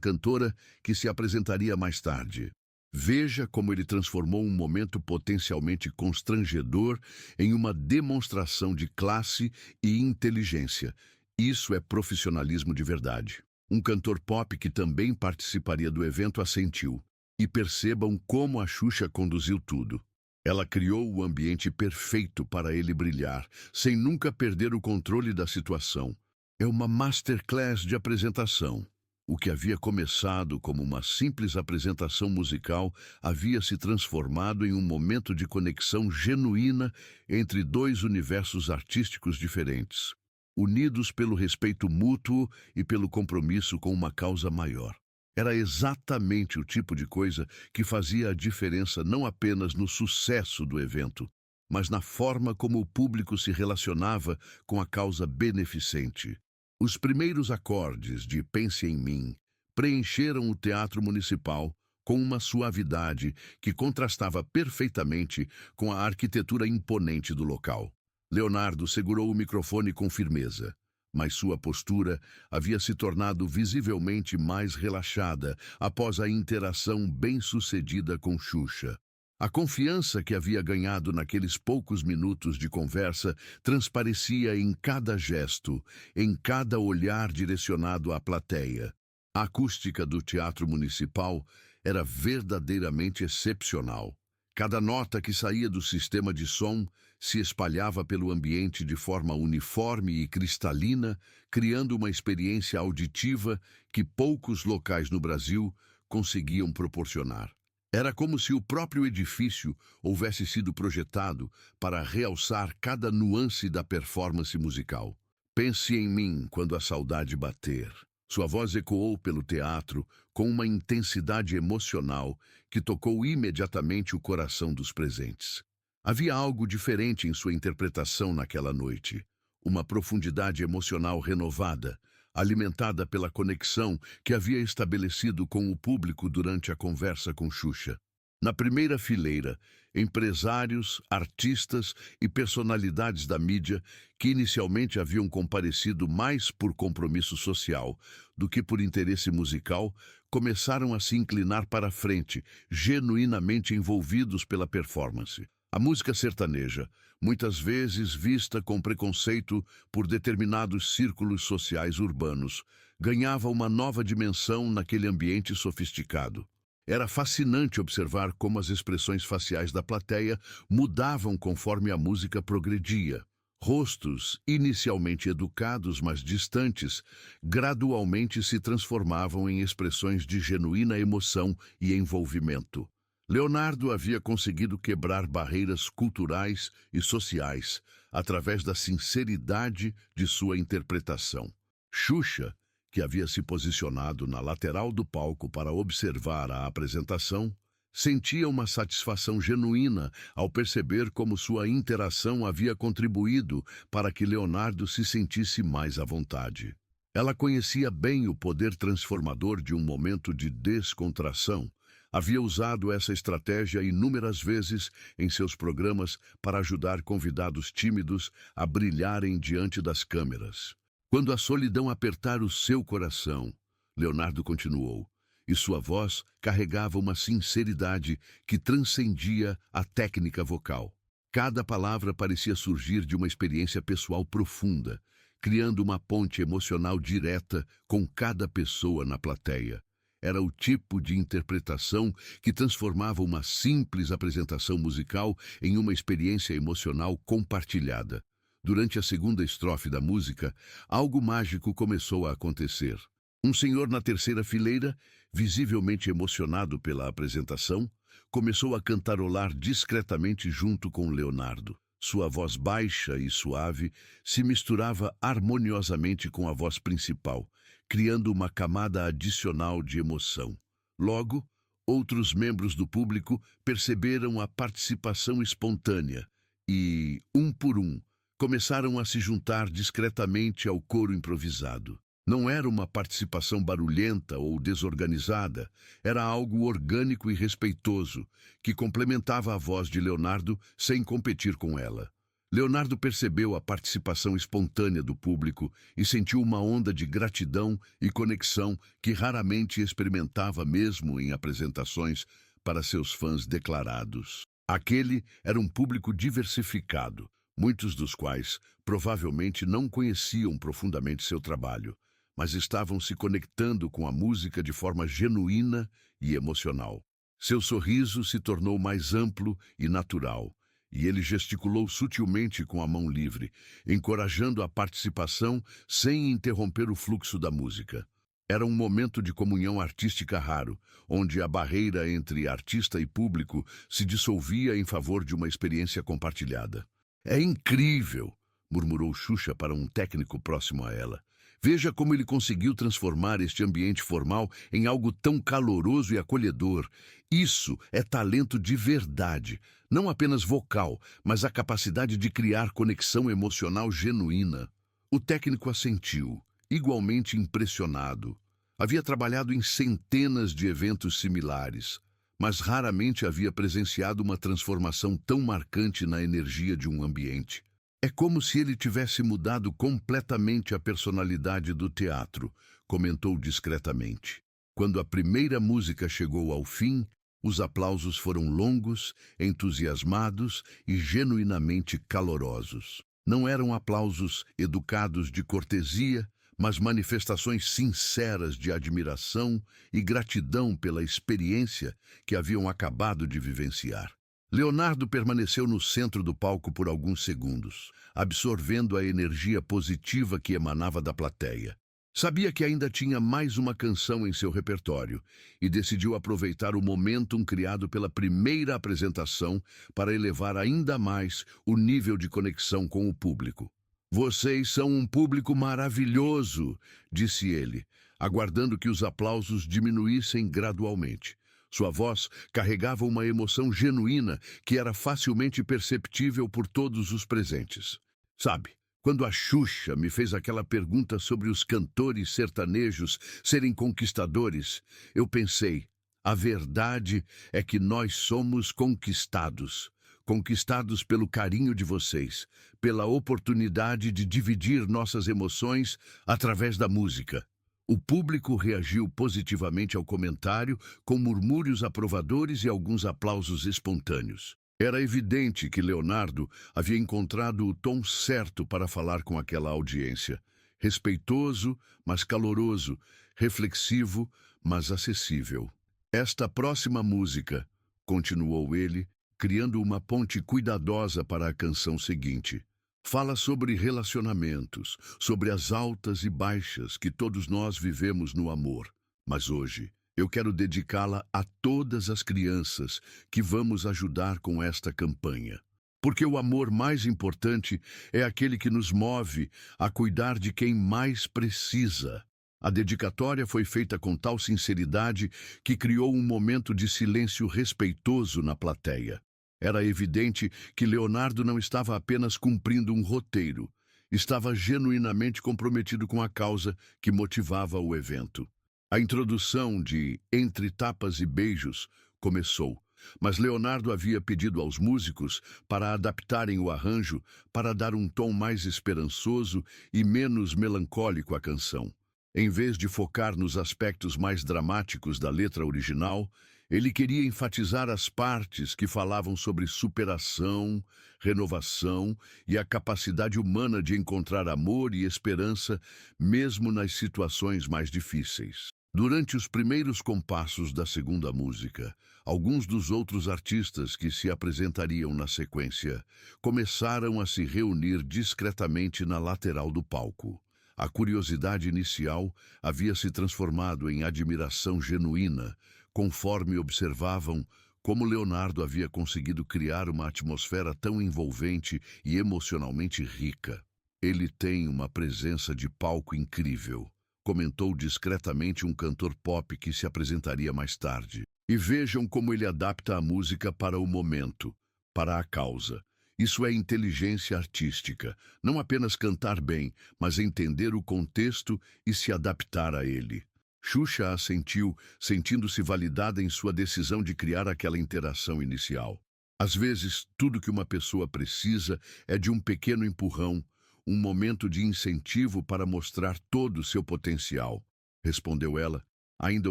cantora que se apresentaria mais tarde. Veja como ele transformou um momento potencialmente constrangedor em uma demonstração de classe e inteligência. Isso é profissionalismo de verdade. Um cantor pop que também participaria do evento assentiu. E percebam como a Xuxa conduziu tudo. Ela criou o ambiente perfeito para ele brilhar, sem nunca perder o controle da situação. É uma masterclass de apresentação. O que havia começado como uma simples apresentação musical havia se transformado em um momento de conexão genuína entre dois universos artísticos diferentes, unidos pelo respeito mútuo e pelo compromisso com uma causa maior. Era exatamente o tipo de coisa que fazia a diferença não apenas no sucesso do evento, mas na forma como o público se relacionava com a causa beneficente. Os primeiros acordes de Pense em Mim preencheram o Teatro Municipal com uma suavidade que contrastava perfeitamente com a arquitetura imponente do local. Leonardo segurou o microfone com firmeza, mas sua postura havia se tornado visivelmente mais relaxada após a interação bem-sucedida com Xuxa. A confiança que havia ganhado naqueles poucos minutos de conversa transparecia em cada gesto, em cada olhar direcionado à plateia. A acústica do Teatro Municipal era verdadeiramente excepcional. Cada nota que saía do sistema de som se espalhava pelo ambiente de forma uniforme e cristalina, criando uma experiência auditiva que poucos locais no Brasil conseguiam proporcionar. Era como se o próprio edifício houvesse sido projetado para realçar cada nuance da performance musical. Pense em mim quando a saudade bater. Sua voz ecoou pelo teatro com uma intensidade emocional que tocou imediatamente o coração dos presentes. Havia algo diferente em sua interpretação naquela noite, uma profundidade emocional renovada, alimentada pela conexão que havia estabelecido com o público durante a conversa com Xuxa. Na primeira fileira, empresários, artistas e personalidades da mídia que inicialmente haviam comparecido mais por compromisso social do que por interesse musical, começaram a se inclinar para a frente, genuinamente envolvidos pela performance. A música sertaneja, muitas vezes vista com preconceito por determinados círculos sociais urbanos, ganhava uma nova dimensão naquele ambiente sofisticado. Era fascinante observar como as expressões faciais da plateia mudavam conforme a música progredia. Rostos, inicialmente educados, mas distantes, gradualmente se transformavam em expressões de genuína emoção e envolvimento. Leonardo havia conseguido quebrar barreiras culturais e sociais através da sinceridade de sua interpretação. Xuxa, que havia se posicionado na lateral do palco para observar a apresentação, sentia uma satisfação genuína ao perceber como sua interação havia contribuído para que Leonardo se sentisse mais à vontade. Ela conhecia bem o poder transformador de um momento de descontração. Havia usado essa estratégia inúmeras vezes em seus programas para ajudar convidados tímidos a brilharem diante das câmeras. Quando a solidão apertar o seu coração, Leonardo continuou, e sua voz carregava uma sinceridade que transcendia a técnica vocal. Cada palavra parecia surgir de uma experiência pessoal profunda, criando uma ponte emocional direta com cada pessoa na plateia. Era o tipo de interpretação que transformava uma simples apresentação musical em uma experiência emocional compartilhada. Durante a segunda estrofe da música, algo mágico começou a acontecer. Um senhor na terceira fileira, visivelmente emocionado pela apresentação, começou a cantarolar discretamente junto com Leonardo. Sua voz baixa e suave se misturava harmoniosamente com a voz principal, criando uma camada adicional de emoção. Logo, outros membros do público perceberam a participação espontânea e, um por um, começaram a se juntar discretamente ao coro improvisado. Não era uma participação barulhenta ou desorganizada, era algo orgânico e respeitoso, que complementava a voz de Leonardo sem competir com ela. Leonardo percebeu a participação espontânea do público e sentiu uma onda de gratidão e conexão que raramente experimentava mesmo em apresentações para seus fãs declarados. Aquele era um público diversificado, muitos dos quais provavelmente não conheciam profundamente seu trabalho, mas estavam se conectando com a música de forma genuína e emocional. Seu sorriso se tornou mais amplo e natural, e ele gesticulou sutilmente com a mão livre, encorajando a participação sem interromper o fluxo da música. Era um momento de comunhão artística raro, onde a barreira entre artista e público se dissolvia em favor de uma experiência compartilhada. "É incrível", murmurou Xuxa para um técnico próximo a ela. "Veja como ele conseguiu transformar este ambiente formal em algo tão caloroso e acolhedor. Isso é talento de verdade, não apenas vocal, mas a capacidade de criar conexão emocional genuína." O técnico assentiu, igualmente impressionado. Havia trabalhado em centenas de eventos similares, mas raramente havia presenciado uma transformação tão marcante na energia de um ambiente. "É como se ele tivesse mudado completamente a personalidade do teatro", comentou discretamente. Quando a primeira música chegou ao fim, os aplausos foram longos, entusiasmados e genuinamente calorosos. Não eram aplausos educados de cortesia, mas manifestações sinceras de admiração e gratidão pela experiência que haviam acabado de vivenciar. Leonardo permaneceu no centro do palco por alguns segundos, absorvendo a energia positiva que emanava da plateia. Sabia que ainda tinha mais uma canção em seu repertório e decidiu aproveitar o momentum criado pela primeira apresentação para elevar ainda mais o nível de conexão com o público. "Vocês são um público maravilhoso", disse ele, aguardando que os aplausos diminuíssem gradualmente. Sua voz carregava uma emoção genuína que era facilmente perceptível por todos os presentes. "Sabe, quando a Xuxa me fez aquela pergunta sobre os cantores sertanejos serem conquistadores, eu pensei, a verdade é que nós somos conquistados. Conquistados pelo carinho de vocês, pela oportunidade de dividir nossas emoções através da música." O público reagiu positivamente ao comentário, com murmúrios aprovadores e alguns aplausos espontâneos. Era evidente que Leonardo havia encontrado o tom certo para falar com aquela audiência. Respeitoso, mas caloroso, reflexivo, mas acessível. "Esta próxima música", continuou ele, criando uma ponte cuidadosa para a canção seguinte, "fala sobre relacionamentos, sobre as altas e baixas que todos nós vivemos no amor. Mas hoje eu quero dedicá-la a todas as crianças que vamos ajudar com esta campanha. Porque o amor mais importante é aquele que nos move a cuidar de quem mais precisa." A dedicatória foi feita com tal sinceridade que criou um momento de silêncio respeitoso na plateia. Era evidente que Leonardo não estava apenas cumprindo um roteiro, estava genuinamente comprometido com a causa que motivava o evento. A introdução de Entre Tapas e Beijos começou, mas Leonardo havia pedido aos músicos para adaptarem o arranjo para dar um tom mais esperançoso e menos melancólico à canção. Em vez de focar nos aspectos mais dramáticos da letra original, ele queria enfatizar as partes que falavam sobre superação, renovação e a capacidade humana de encontrar amor e esperança mesmo nas situações mais difíceis. Durante os primeiros compassos da segunda música, alguns dos outros artistas que se apresentariam na sequência começaram a se reunir discretamente na lateral do palco. A curiosidade inicial havia se transformado em admiração genuína, conforme observavam como Leonardo havia conseguido criar uma atmosfera tão envolvente e emocionalmente rica. "Ele tem uma presença de palco incrível", comentou discretamente um cantor pop que se apresentaria mais tarde. "E vejam como ele adapta a música para o momento, para a causa. Isso é inteligência artística, não apenas cantar bem, mas entender o contexto e se adaptar a ele." Xuxa assentiu, sentindo-se validada em sua decisão de criar aquela interação inicial. "Às vezes, tudo que uma pessoa precisa é de um pequeno empurrão, um momento de incentivo para mostrar todo o seu potencial", respondeu ela, ainda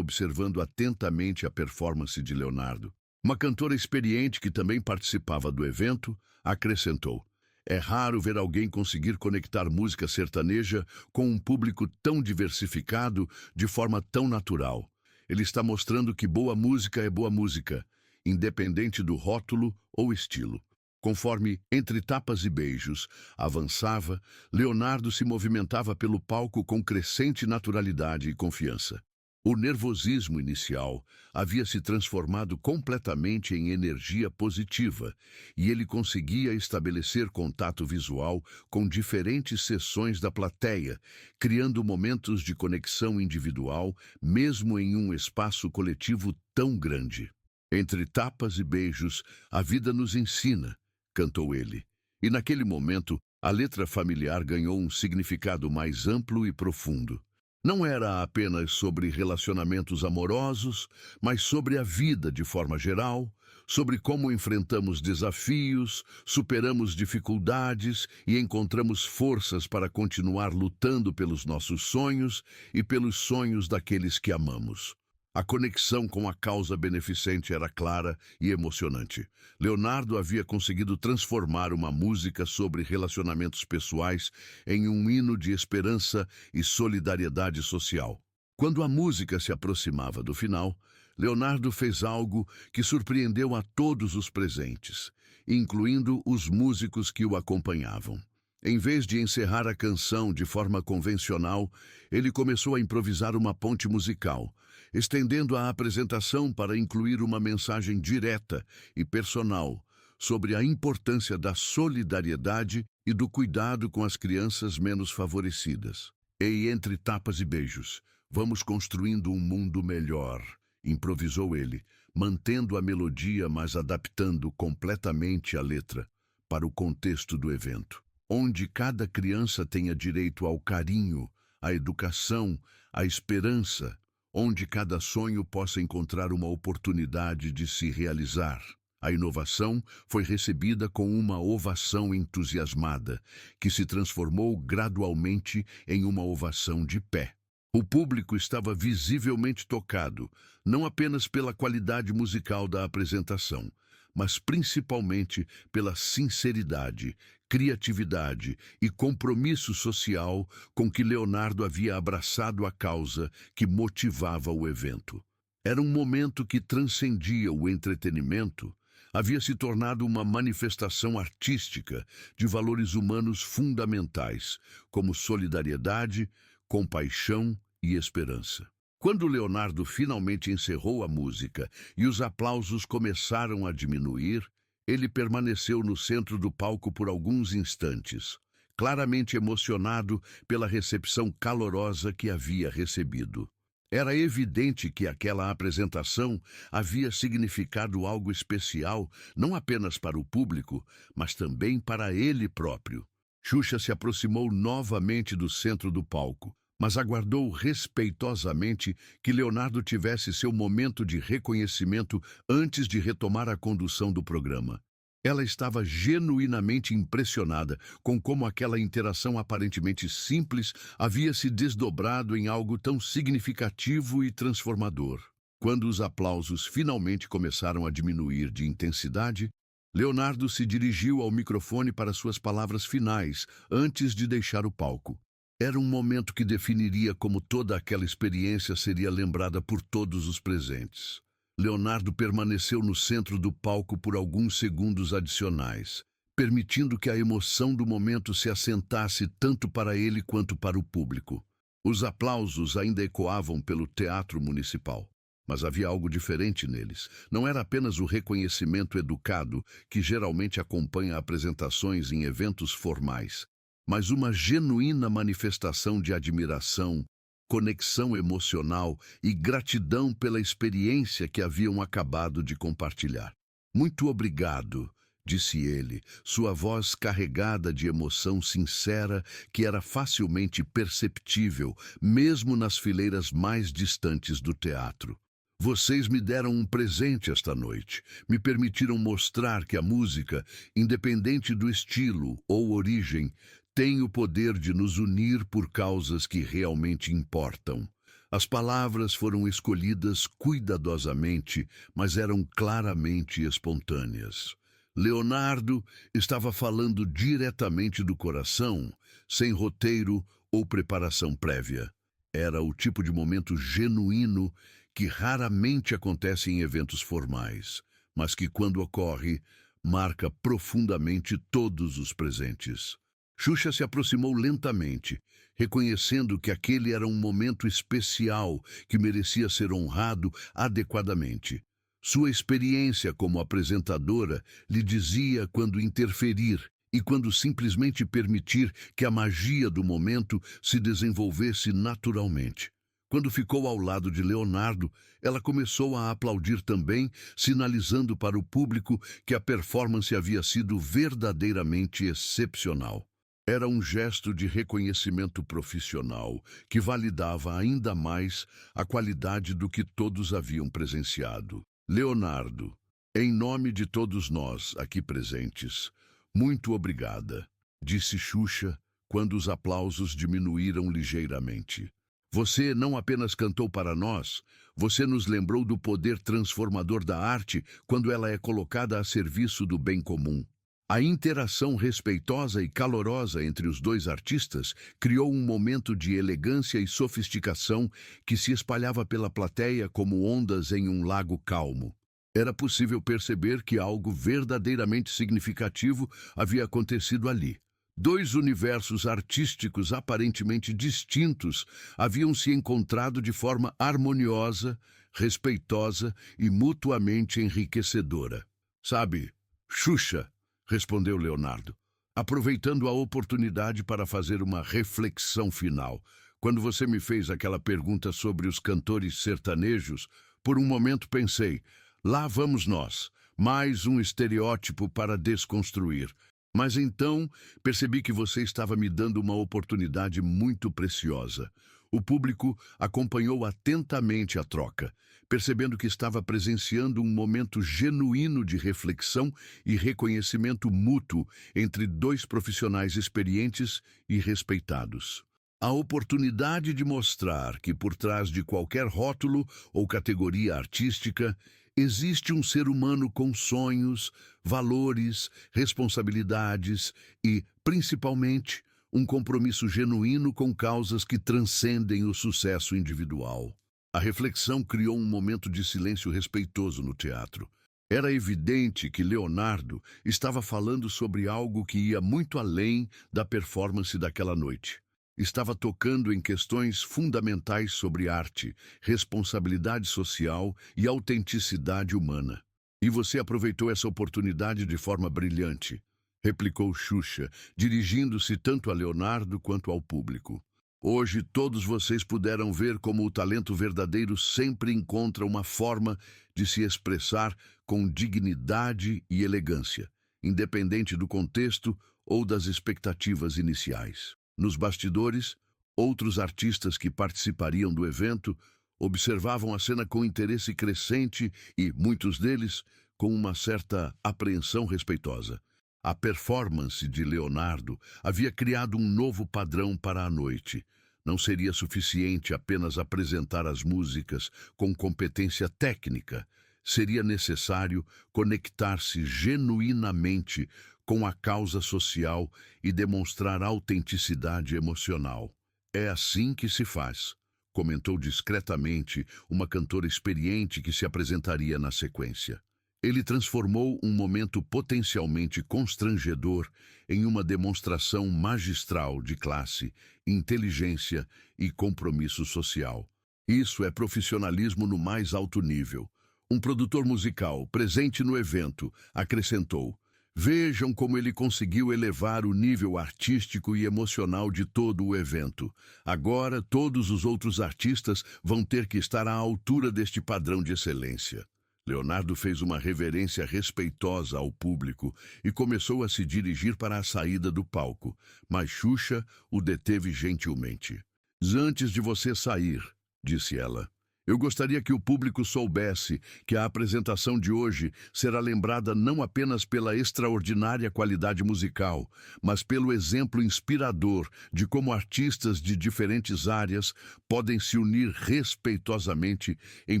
observando atentamente a performance de Leonardo. Uma cantora experiente que também participava do evento acrescentou: É raro ver alguém conseguir conectar música sertaneja com um público tão diversificado de forma tão natural. Ele está mostrando que boa música é boa música, independente do rótulo ou estilo. Conforme Entre Tapas e Beijos avançava, Leonardo se movimentava pelo palco com crescente naturalidade e confiança. O nervosismo inicial havia se transformado completamente em energia positiva e ele conseguia estabelecer contato visual com diferentes seções da plateia, criando momentos de conexão individual, mesmo em um espaço coletivo tão grande. Entre tapas e beijos, a vida nos ensina, cantou ele. E naquele momento, a letra familiar ganhou um significado mais amplo e profundo. Não era apenas sobre relacionamentos amorosos, mas sobre a vida de forma geral, sobre como enfrentamos desafios, superamos dificuldades e encontramos forças para continuar lutando pelos nossos sonhos e pelos sonhos daqueles que amamos. A conexão com a causa beneficente era clara e emocionante. Leonardo havia conseguido transformar uma música sobre relacionamentos pessoais em um hino de esperança e solidariedade social. Quando a música se aproximava do final, Leonardo fez algo que surpreendeu a todos os presentes, incluindo os músicos que o acompanhavam. Em vez de encerrar a canção de forma convencional, ele começou a improvisar uma ponte musical, estendendo a apresentação para incluir uma mensagem direta e personal sobre a importância da solidariedade e do cuidado com as crianças menos favorecidas. E entre tapas e beijos, vamos construindo um mundo melhor, improvisou ele, mantendo a melodia, mas adaptando completamente a letra para o contexto do evento, onde cada criança tenha direito ao carinho, à educação, à esperança, onde cada sonho possa encontrar uma oportunidade de se realizar. A inovação foi recebida com uma ovação entusiasmada, que se transformou gradualmente em uma ovação de pé. O público estava visivelmente tocado, não apenas pela qualidade musical da apresentação, mas principalmente pela sinceridade, criatividade e compromisso social com que Leonardo havia abraçado a causa que motivava o evento. Era um momento que transcendia o entretenimento, havia se tornado uma manifestação artística de valores humanos fundamentais, como solidariedade, compaixão e esperança. Quando Leonardo finalmente encerrou a música e os aplausos começaram a diminuir, ele permaneceu no centro do palco por alguns instantes, claramente emocionado pela recepção calorosa que havia recebido. Era evidente que aquela apresentação havia significado algo especial, não apenas para o público, mas também para ele próprio. Xuxa se aproximou novamente do centro do palco, mas aguardou respeitosamente que Leonardo tivesse seu momento de reconhecimento antes de retomar a condução do programa. Ela estava genuinamente impressionada com como aquela interação aparentemente simples havia se desdobrado em algo tão significativo e transformador. Quando os aplausos finalmente começaram a diminuir de intensidade, Leonardo se dirigiu ao microfone para suas palavras finais antes de deixar o palco. Era um momento que definiria como toda aquela experiência seria lembrada por todos os presentes. Leonardo permaneceu no centro do palco por alguns segundos adicionais, permitindo que a emoção do momento se assentasse tanto para ele quanto para o público. Os aplausos ainda ecoavam pelo Teatro Municipal, mas havia algo diferente neles. Não era apenas o reconhecimento educado que geralmente acompanha apresentações em eventos formais, mas uma genuína manifestação de admiração, conexão emocional e gratidão pela experiência que haviam acabado de compartilhar. Muito obrigado, disse ele, sua voz carregada de emoção sincera que era facilmente perceptível, mesmo nas fileiras mais distantes do teatro. Vocês me deram um presente esta noite. Me permitiram mostrar que a música, independente do estilo ou origem, tem o poder de nos unir por causas que realmente importam. As palavras foram escolhidas cuidadosamente, mas eram claramente espontâneas. Leonardo estava falando diretamente do coração, sem roteiro ou preparação prévia. Era o tipo de momento genuíno que raramente acontece em eventos formais, mas que, quando ocorre, marca profundamente todos os presentes. Xuxa se aproximou lentamente, reconhecendo que aquele era um momento especial que merecia ser honrado adequadamente. Sua experiência como apresentadora lhe dizia quando interferir e quando simplesmente permitir que a magia do momento se desenvolvesse naturalmente. Quando ficou ao lado de Leonardo, ela começou a aplaudir também, sinalizando para o público que a performance havia sido verdadeiramente excepcional. Era um gesto de reconhecimento profissional que validava ainda mais a qualidade do que todos haviam presenciado. Leonardo, em nome de todos nós aqui presentes, muito obrigada, disse Xuxa quando os aplausos diminuíram ligeiramente. Você não apenas cantou para nós, você nos lembrou do poder transformador da arte quando ela é colocada a serviço do bem comum. A interação respeitosa e calorosa entre os dois artistas criou um momento de elegância e sofisticação que se espalhava pela plateia como ondas em um lago calmo. Era possível perceber que algo verdadeiramente significativo havia acontecido ali. Dois universos artísticos aparentemente distintos haviam se encontrado de forma harmoniosa, respeitosa e mutuamente enriquecedora. Sabe, Xuxa, respondeu Leonardo, aproveitando a oportunidade para fazer uma reflexão final. Quando você me fez aquela pergunta sobre os cantores sertanejos, por um momento pensei, lá vamos nós, mais um estereótipo para desconstruir. Mas então percebi que você estava me dando uma oportunidade muito preciosa. O público acompanhou atentamente a troca, percebendo que estava presenciando um momento genuíno de reflexão e reconhecimento mútuo entre dois profissionais experientes e respeitados. A oportunidade de mostrar que por trás de qualquer rótulo ou categoria artística existe um ser humano com sonhos, valores, responsabilidades e, principalmente, um compromisso genuíno com causas que transcendem o sucesso individual. A reflexão criou um momento de silêncio respeitoso no teatro. Era evidente que Leonardo estava falando sobre algo que ia muito além da performance daquela noite. Estava tocando em questões fundamentais sobre arte, responsabilidade social e autenticidade humana. E você aproveitou essa oportunidade de forma brilhante, replicou Xuxa, dirigindo-se tanto a Leonardo quanto ao público. Hoje todos vocês puderam ver como o talento verdadeiro sempre encontra uma forma de se expressar com dignidade e elegância, independente do contexto ou das expectativas iniciais. Nos bastidores, outros artistas que participariam do evento observavam a cena com interesse crescente e, muitos deles, com uma certa apreensão respeitosa. A performance de Leonardo havia criado um novo padrão para a noite. Não seria suficiente apenas apresentar as músicas com competência técnica. Seria necessário conectar-se genuinamente com a causa social e demonstrar autenticidade emocional. É assim que se faz, comentou discretamente uma cantora experiente que se apresentaria na sequência. Ele transformou um momento potencialmente constrangedor em uma demonstração magistral de classe, inteligência e compromisso social. Isso é profissionalismo no mais alto nível. Um produtor musical, presente no evento, acrescentou: vejam como ele conseguiu elevar o nível artístico e emocional de todo o evento. Agora, todos os outros artistas vão ter que estar à altura deste padrão de excelência. Leonardo fez uma reverência respeitosa ao público e começou a se dirigir para a saída do palco, mas Xuxa o deteve gentilmente. Antes de você sair, disse ela, eu gostaria que o público soubesse que a apresentação de hoje será lembrada não apenas pela extraordinária qualidade musical, mas pelo exemplo inspirador de como artistas de diferentes áreas podem se unir respeitosamente em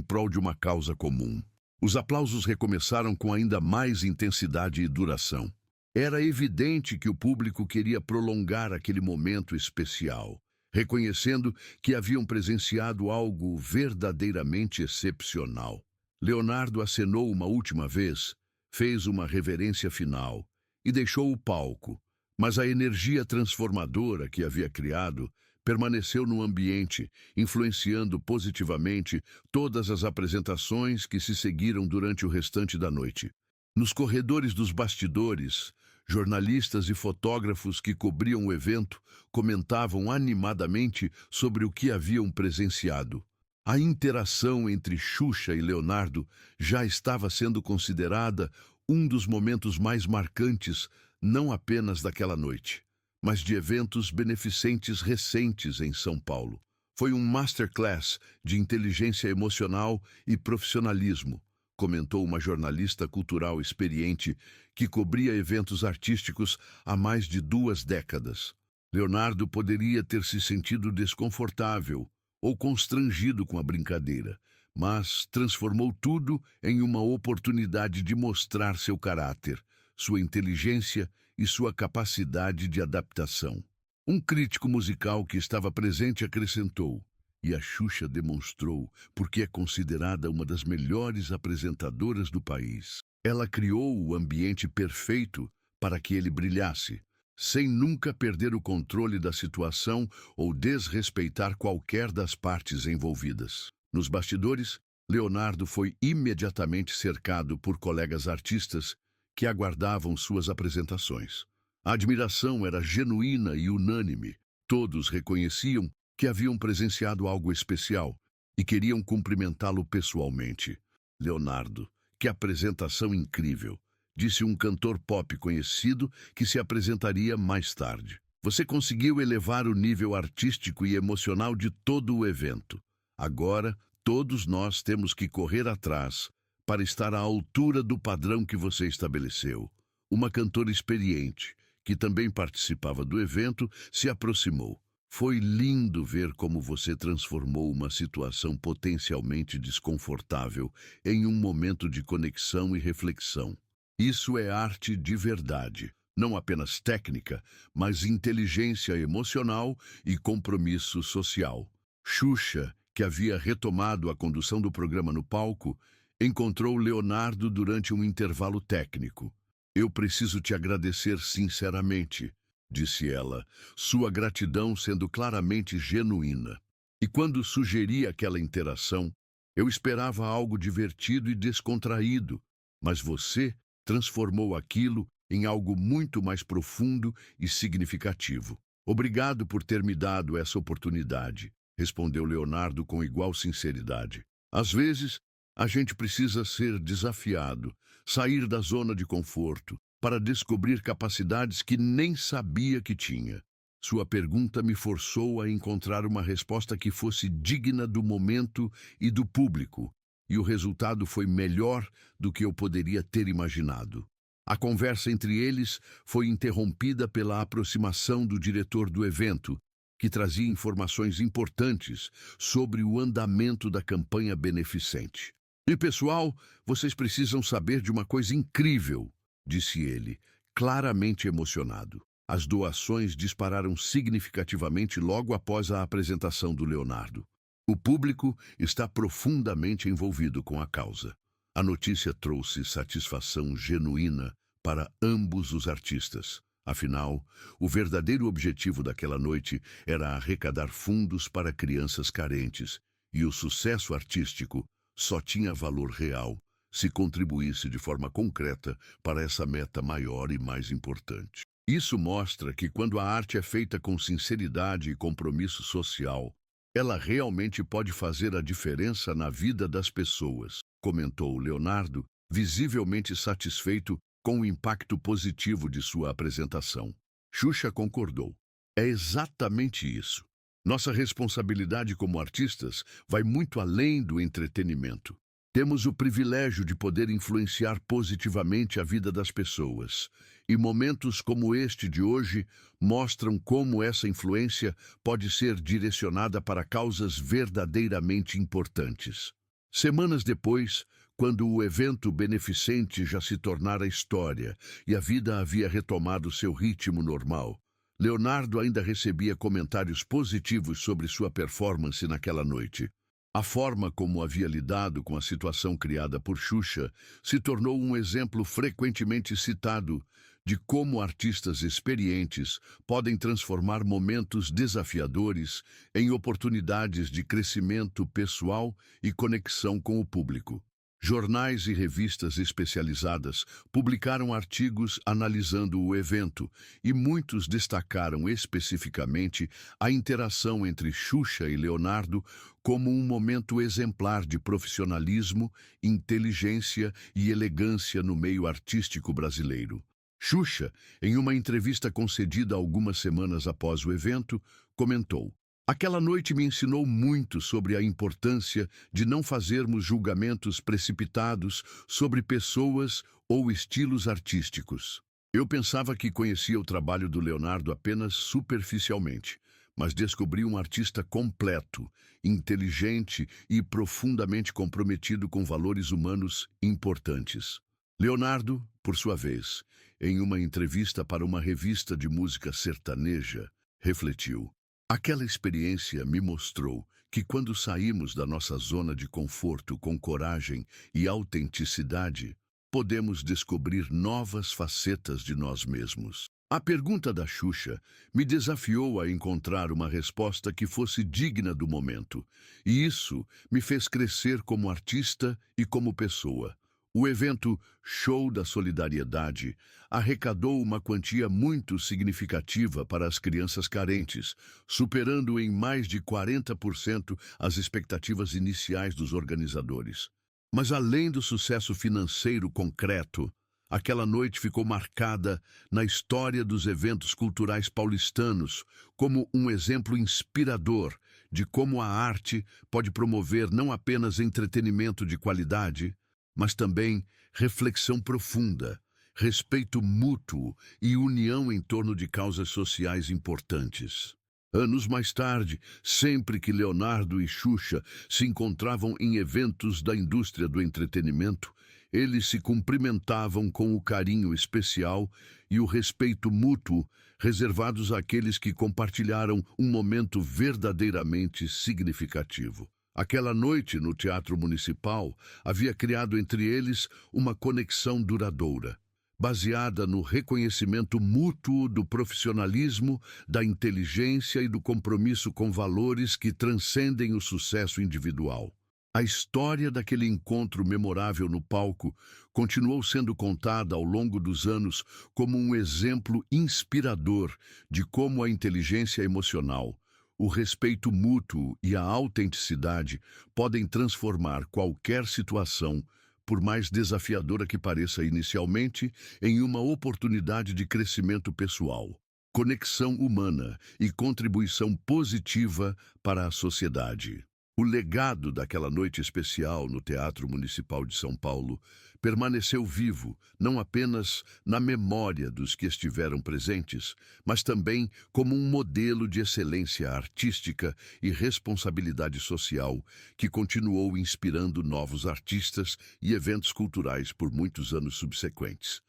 prol de uma causa comum. Os aplausos recomeçaram com ainda mais intensidade e duração. Era evidente que o público queria prolongar aquele momento especial, reconhecendo que haviam presenciado algo verdadeiramente excepcional. Leonardo acenou uma última vez, fez uma reverência final e deixou o palco, mas a energia transformadora que havia criado permaneceu no ambiente, influenciando positivamente todas as apresentações que se seguiram durante o restante da noite. Nos corredores dos bastidores, jornalistas e fotógrafos que cobriam o evento comentavam animadamente sobre o que haviam presenciado. A interação entre Xuxa e Leonardo já estava sendo considerada um dos momentos mais marcantes, não apenas daquela noite, mas de eventos beneficentes recentes em São Paulo. Foi um masterclass de inteligência emocional e profissionalismo, comentou uma jornalista cultural experiente que cobria eventos artísticos há mais de 2 décadas. Leonardo poderia ter se sentido desconfortável ou constrangido com a brincadeira, mas transformou tudo em uma oportunidade de mostrar seu caráter, sua inteligência e sua capacidade de adaptação. Um crítico musical que estava presente acrescentou: "E a Xuxa demonstrou porque é considerada uma das melhores apresentadoras do país. Ela criou o ambiente perfeito para que ele brilhasse, sem nunca perder o controle da situação ou desrespeitar qualquer das partes envolvidas." Nos bastidores, Leonardo foi imediatamente cercado por colegas artistas que aguardavam suas apresentações. A admiração era genuína e unânime. Todos reconheciam que haviam presenciado algo especial e queriam cumprimentá-lo pessoalmente. "Leonardo, que apresentação incrível", disse um cantor pop conhecido que se apresentaria mais tarde. "Você conseguiu elevar o nível artístico e emocional de todo o evento. Agora, todos nós temos que correr atrás para estar à altura do padrão que você estabeleceu." Uma cantora experiente, que também participava do evento, se aproximou. "Foi lindo ver como você transformou uma situação potencialmente desconfortável em um momento de conexão e reflexão. Isso é arte de verdade, não apenas técnica, mas inteligência emocional e compromisso social." Xuxa, que havia retomado a condução do programa no palco, encontrou Leonardo durante um intervalo técnico. "Eu preciso te agradecer sinceramente", disse ela, sua gratidão sendo claramente genuína. "E quando sugeri aquela interação, eu esperava algo divertido e descontraído, mas você transformou aquilo em algo muito mais profundo e significativo. Obrigado por ter me dado essa oportunidade", respondeu Leonardo com igual sinceridade. "Às vezes, a gente precisa ser desafiado, sair da zona de conforto, para descobrir capacidades que nem sabia que tinha. Sua pergunta me forçou a encontrar uma resposta que fosse digna do momento e do público, e o resultado foi melhor do que eu poderia ter imaginado." A conversa entre eles foi interrompida pela aproximação do diretor do evento, que trazia informações importantes sobre o andamento da campanha beneficente. "E pessoal, vocês precisam saber de uma coisa incrível", disse ele, claramente emocionado. As doações dispararam significativamente logo após a apresentação do Leonardo. O público está profundamente envolvido com a causa. A notícia trouxe satisfação genuína para ambos os artistas. Afinal, o verdadeiro objetivo daquela noite era arrecadar fundos para crianças carentes, e o sucesso artístico só tinha valor real se contribuísse de forma concreta para essa meta maior e mais importante. Isso mostra que quando a arte é feita com sinceridade e compromisso social, ela realmente pode fazer a diferença na vida das pessoas, comentou Leonardo, visivelmente satisfeito com o impacto positivo de sua apresentação. Xuxa concordou. "É exatamente isso. Nossa responsabilidade como artistas vai muito além do entretenimento. Temos o privilégio de poder influenciar positivamente a vida das pessoas. E momentos como este de hoje mostram como essa influência pode ser direcionada para causas verdadeiramente importantes." Semanas depois, quando o evento beneficente já se tornara história e a vida havia retomado seu ritmo normal, Leonardo ainda recebia comentários positivos sobre sua performance naquela noite. A forma como havia lidado com a situação criada por Xuxa se tornou um exemplo frequentemente citado de como artistas experientes podem transformar momentos desafiadores em oportunidades de crescimento pessoal e conexão com o público. Jornais e revistas especializadas publicaram artigos analisando o evento e muitos destacaram especificamente a interação entre Xuxa e Leonardo como um momento exemplar de profissionalismo, inteligência e elegância no meio artístico brasileiro. Xuxa, em uma entrevista concedida algumas semanas após o evento, comentou: "Aquela noite me ensinou muito sobre a importância de não fazermos julgamentos precipitados sobre pessoas ou estilos artísticos. Eu pensava que conhecia o trabalho do Leonardo apenas superficialmente, mas descobri um artista completo, inteligente e profundamente comprometido com valores humanos importantes." Leonardo, por sua vez, em uma entrevista para uma revista de música sertaneja, refletiu: "Aquela experiência me mostrou que quando saímos da nossa zona de conforto com coragem e autenticidade, podemos descobrir novas facetas de nós mesmos." A pergunta da Xuxa me desafiou a encontrar uma resposta que fosse digna do momento, e isso me fez crescer como artista e como pessoa. O evento Show da Solidariedade arrecadou uma quantia muito significativa para as crianças carentes, superando em mais de 40% as expectativas iniciais dos organizadores. Mas além do sucesso financeiro concreto, aquela noite ficou marcada na história dos eventos culturais paulistanos como um exemplo inspirador de como a arte pode promover não apenas entretenimento de qualidade, mas também reflexão profunda, respeito mútuo e união em torno de causas sociais importantes. Anos mais tarde, sempre que Leonardo e Xuxa se encontravam em eventos da indústria do entretenimento, eles se cumprimentavam com o carinho especial e o respeito mútuo reservados àqueles que compartilharam um momento verdadeiramente significativo. Aquela noite, no Teatro Municipal, havia criado entre eles uma conexão duradoura, baseada no reconhecimento mútuo do profissionalismo, da inteligência e do compromisso com valores que transcendem o sucesso individual. A história daquele encontro memorável no palco continuou sendo contada ao longo dos anos como um exemplo inspirador de como a inteligência emocional, o respeito mútuo e a autenticidade podem transformar qualquer situação, por mais desafiadora que pareça inicialmente, em uma oportunidade de crescimento pessoal, conexão humana e contribuição positiva para a sociedade. O legado daquela noite especial no Teatro Municipal de São Paulo permaneceu vivo, não apenas na memória dos que estiveram presentes, mas também como um modelo de excelência artística e responsabilidade social que continuou inspirando novos artistas e eventos culturais por muitos anos subsequentes.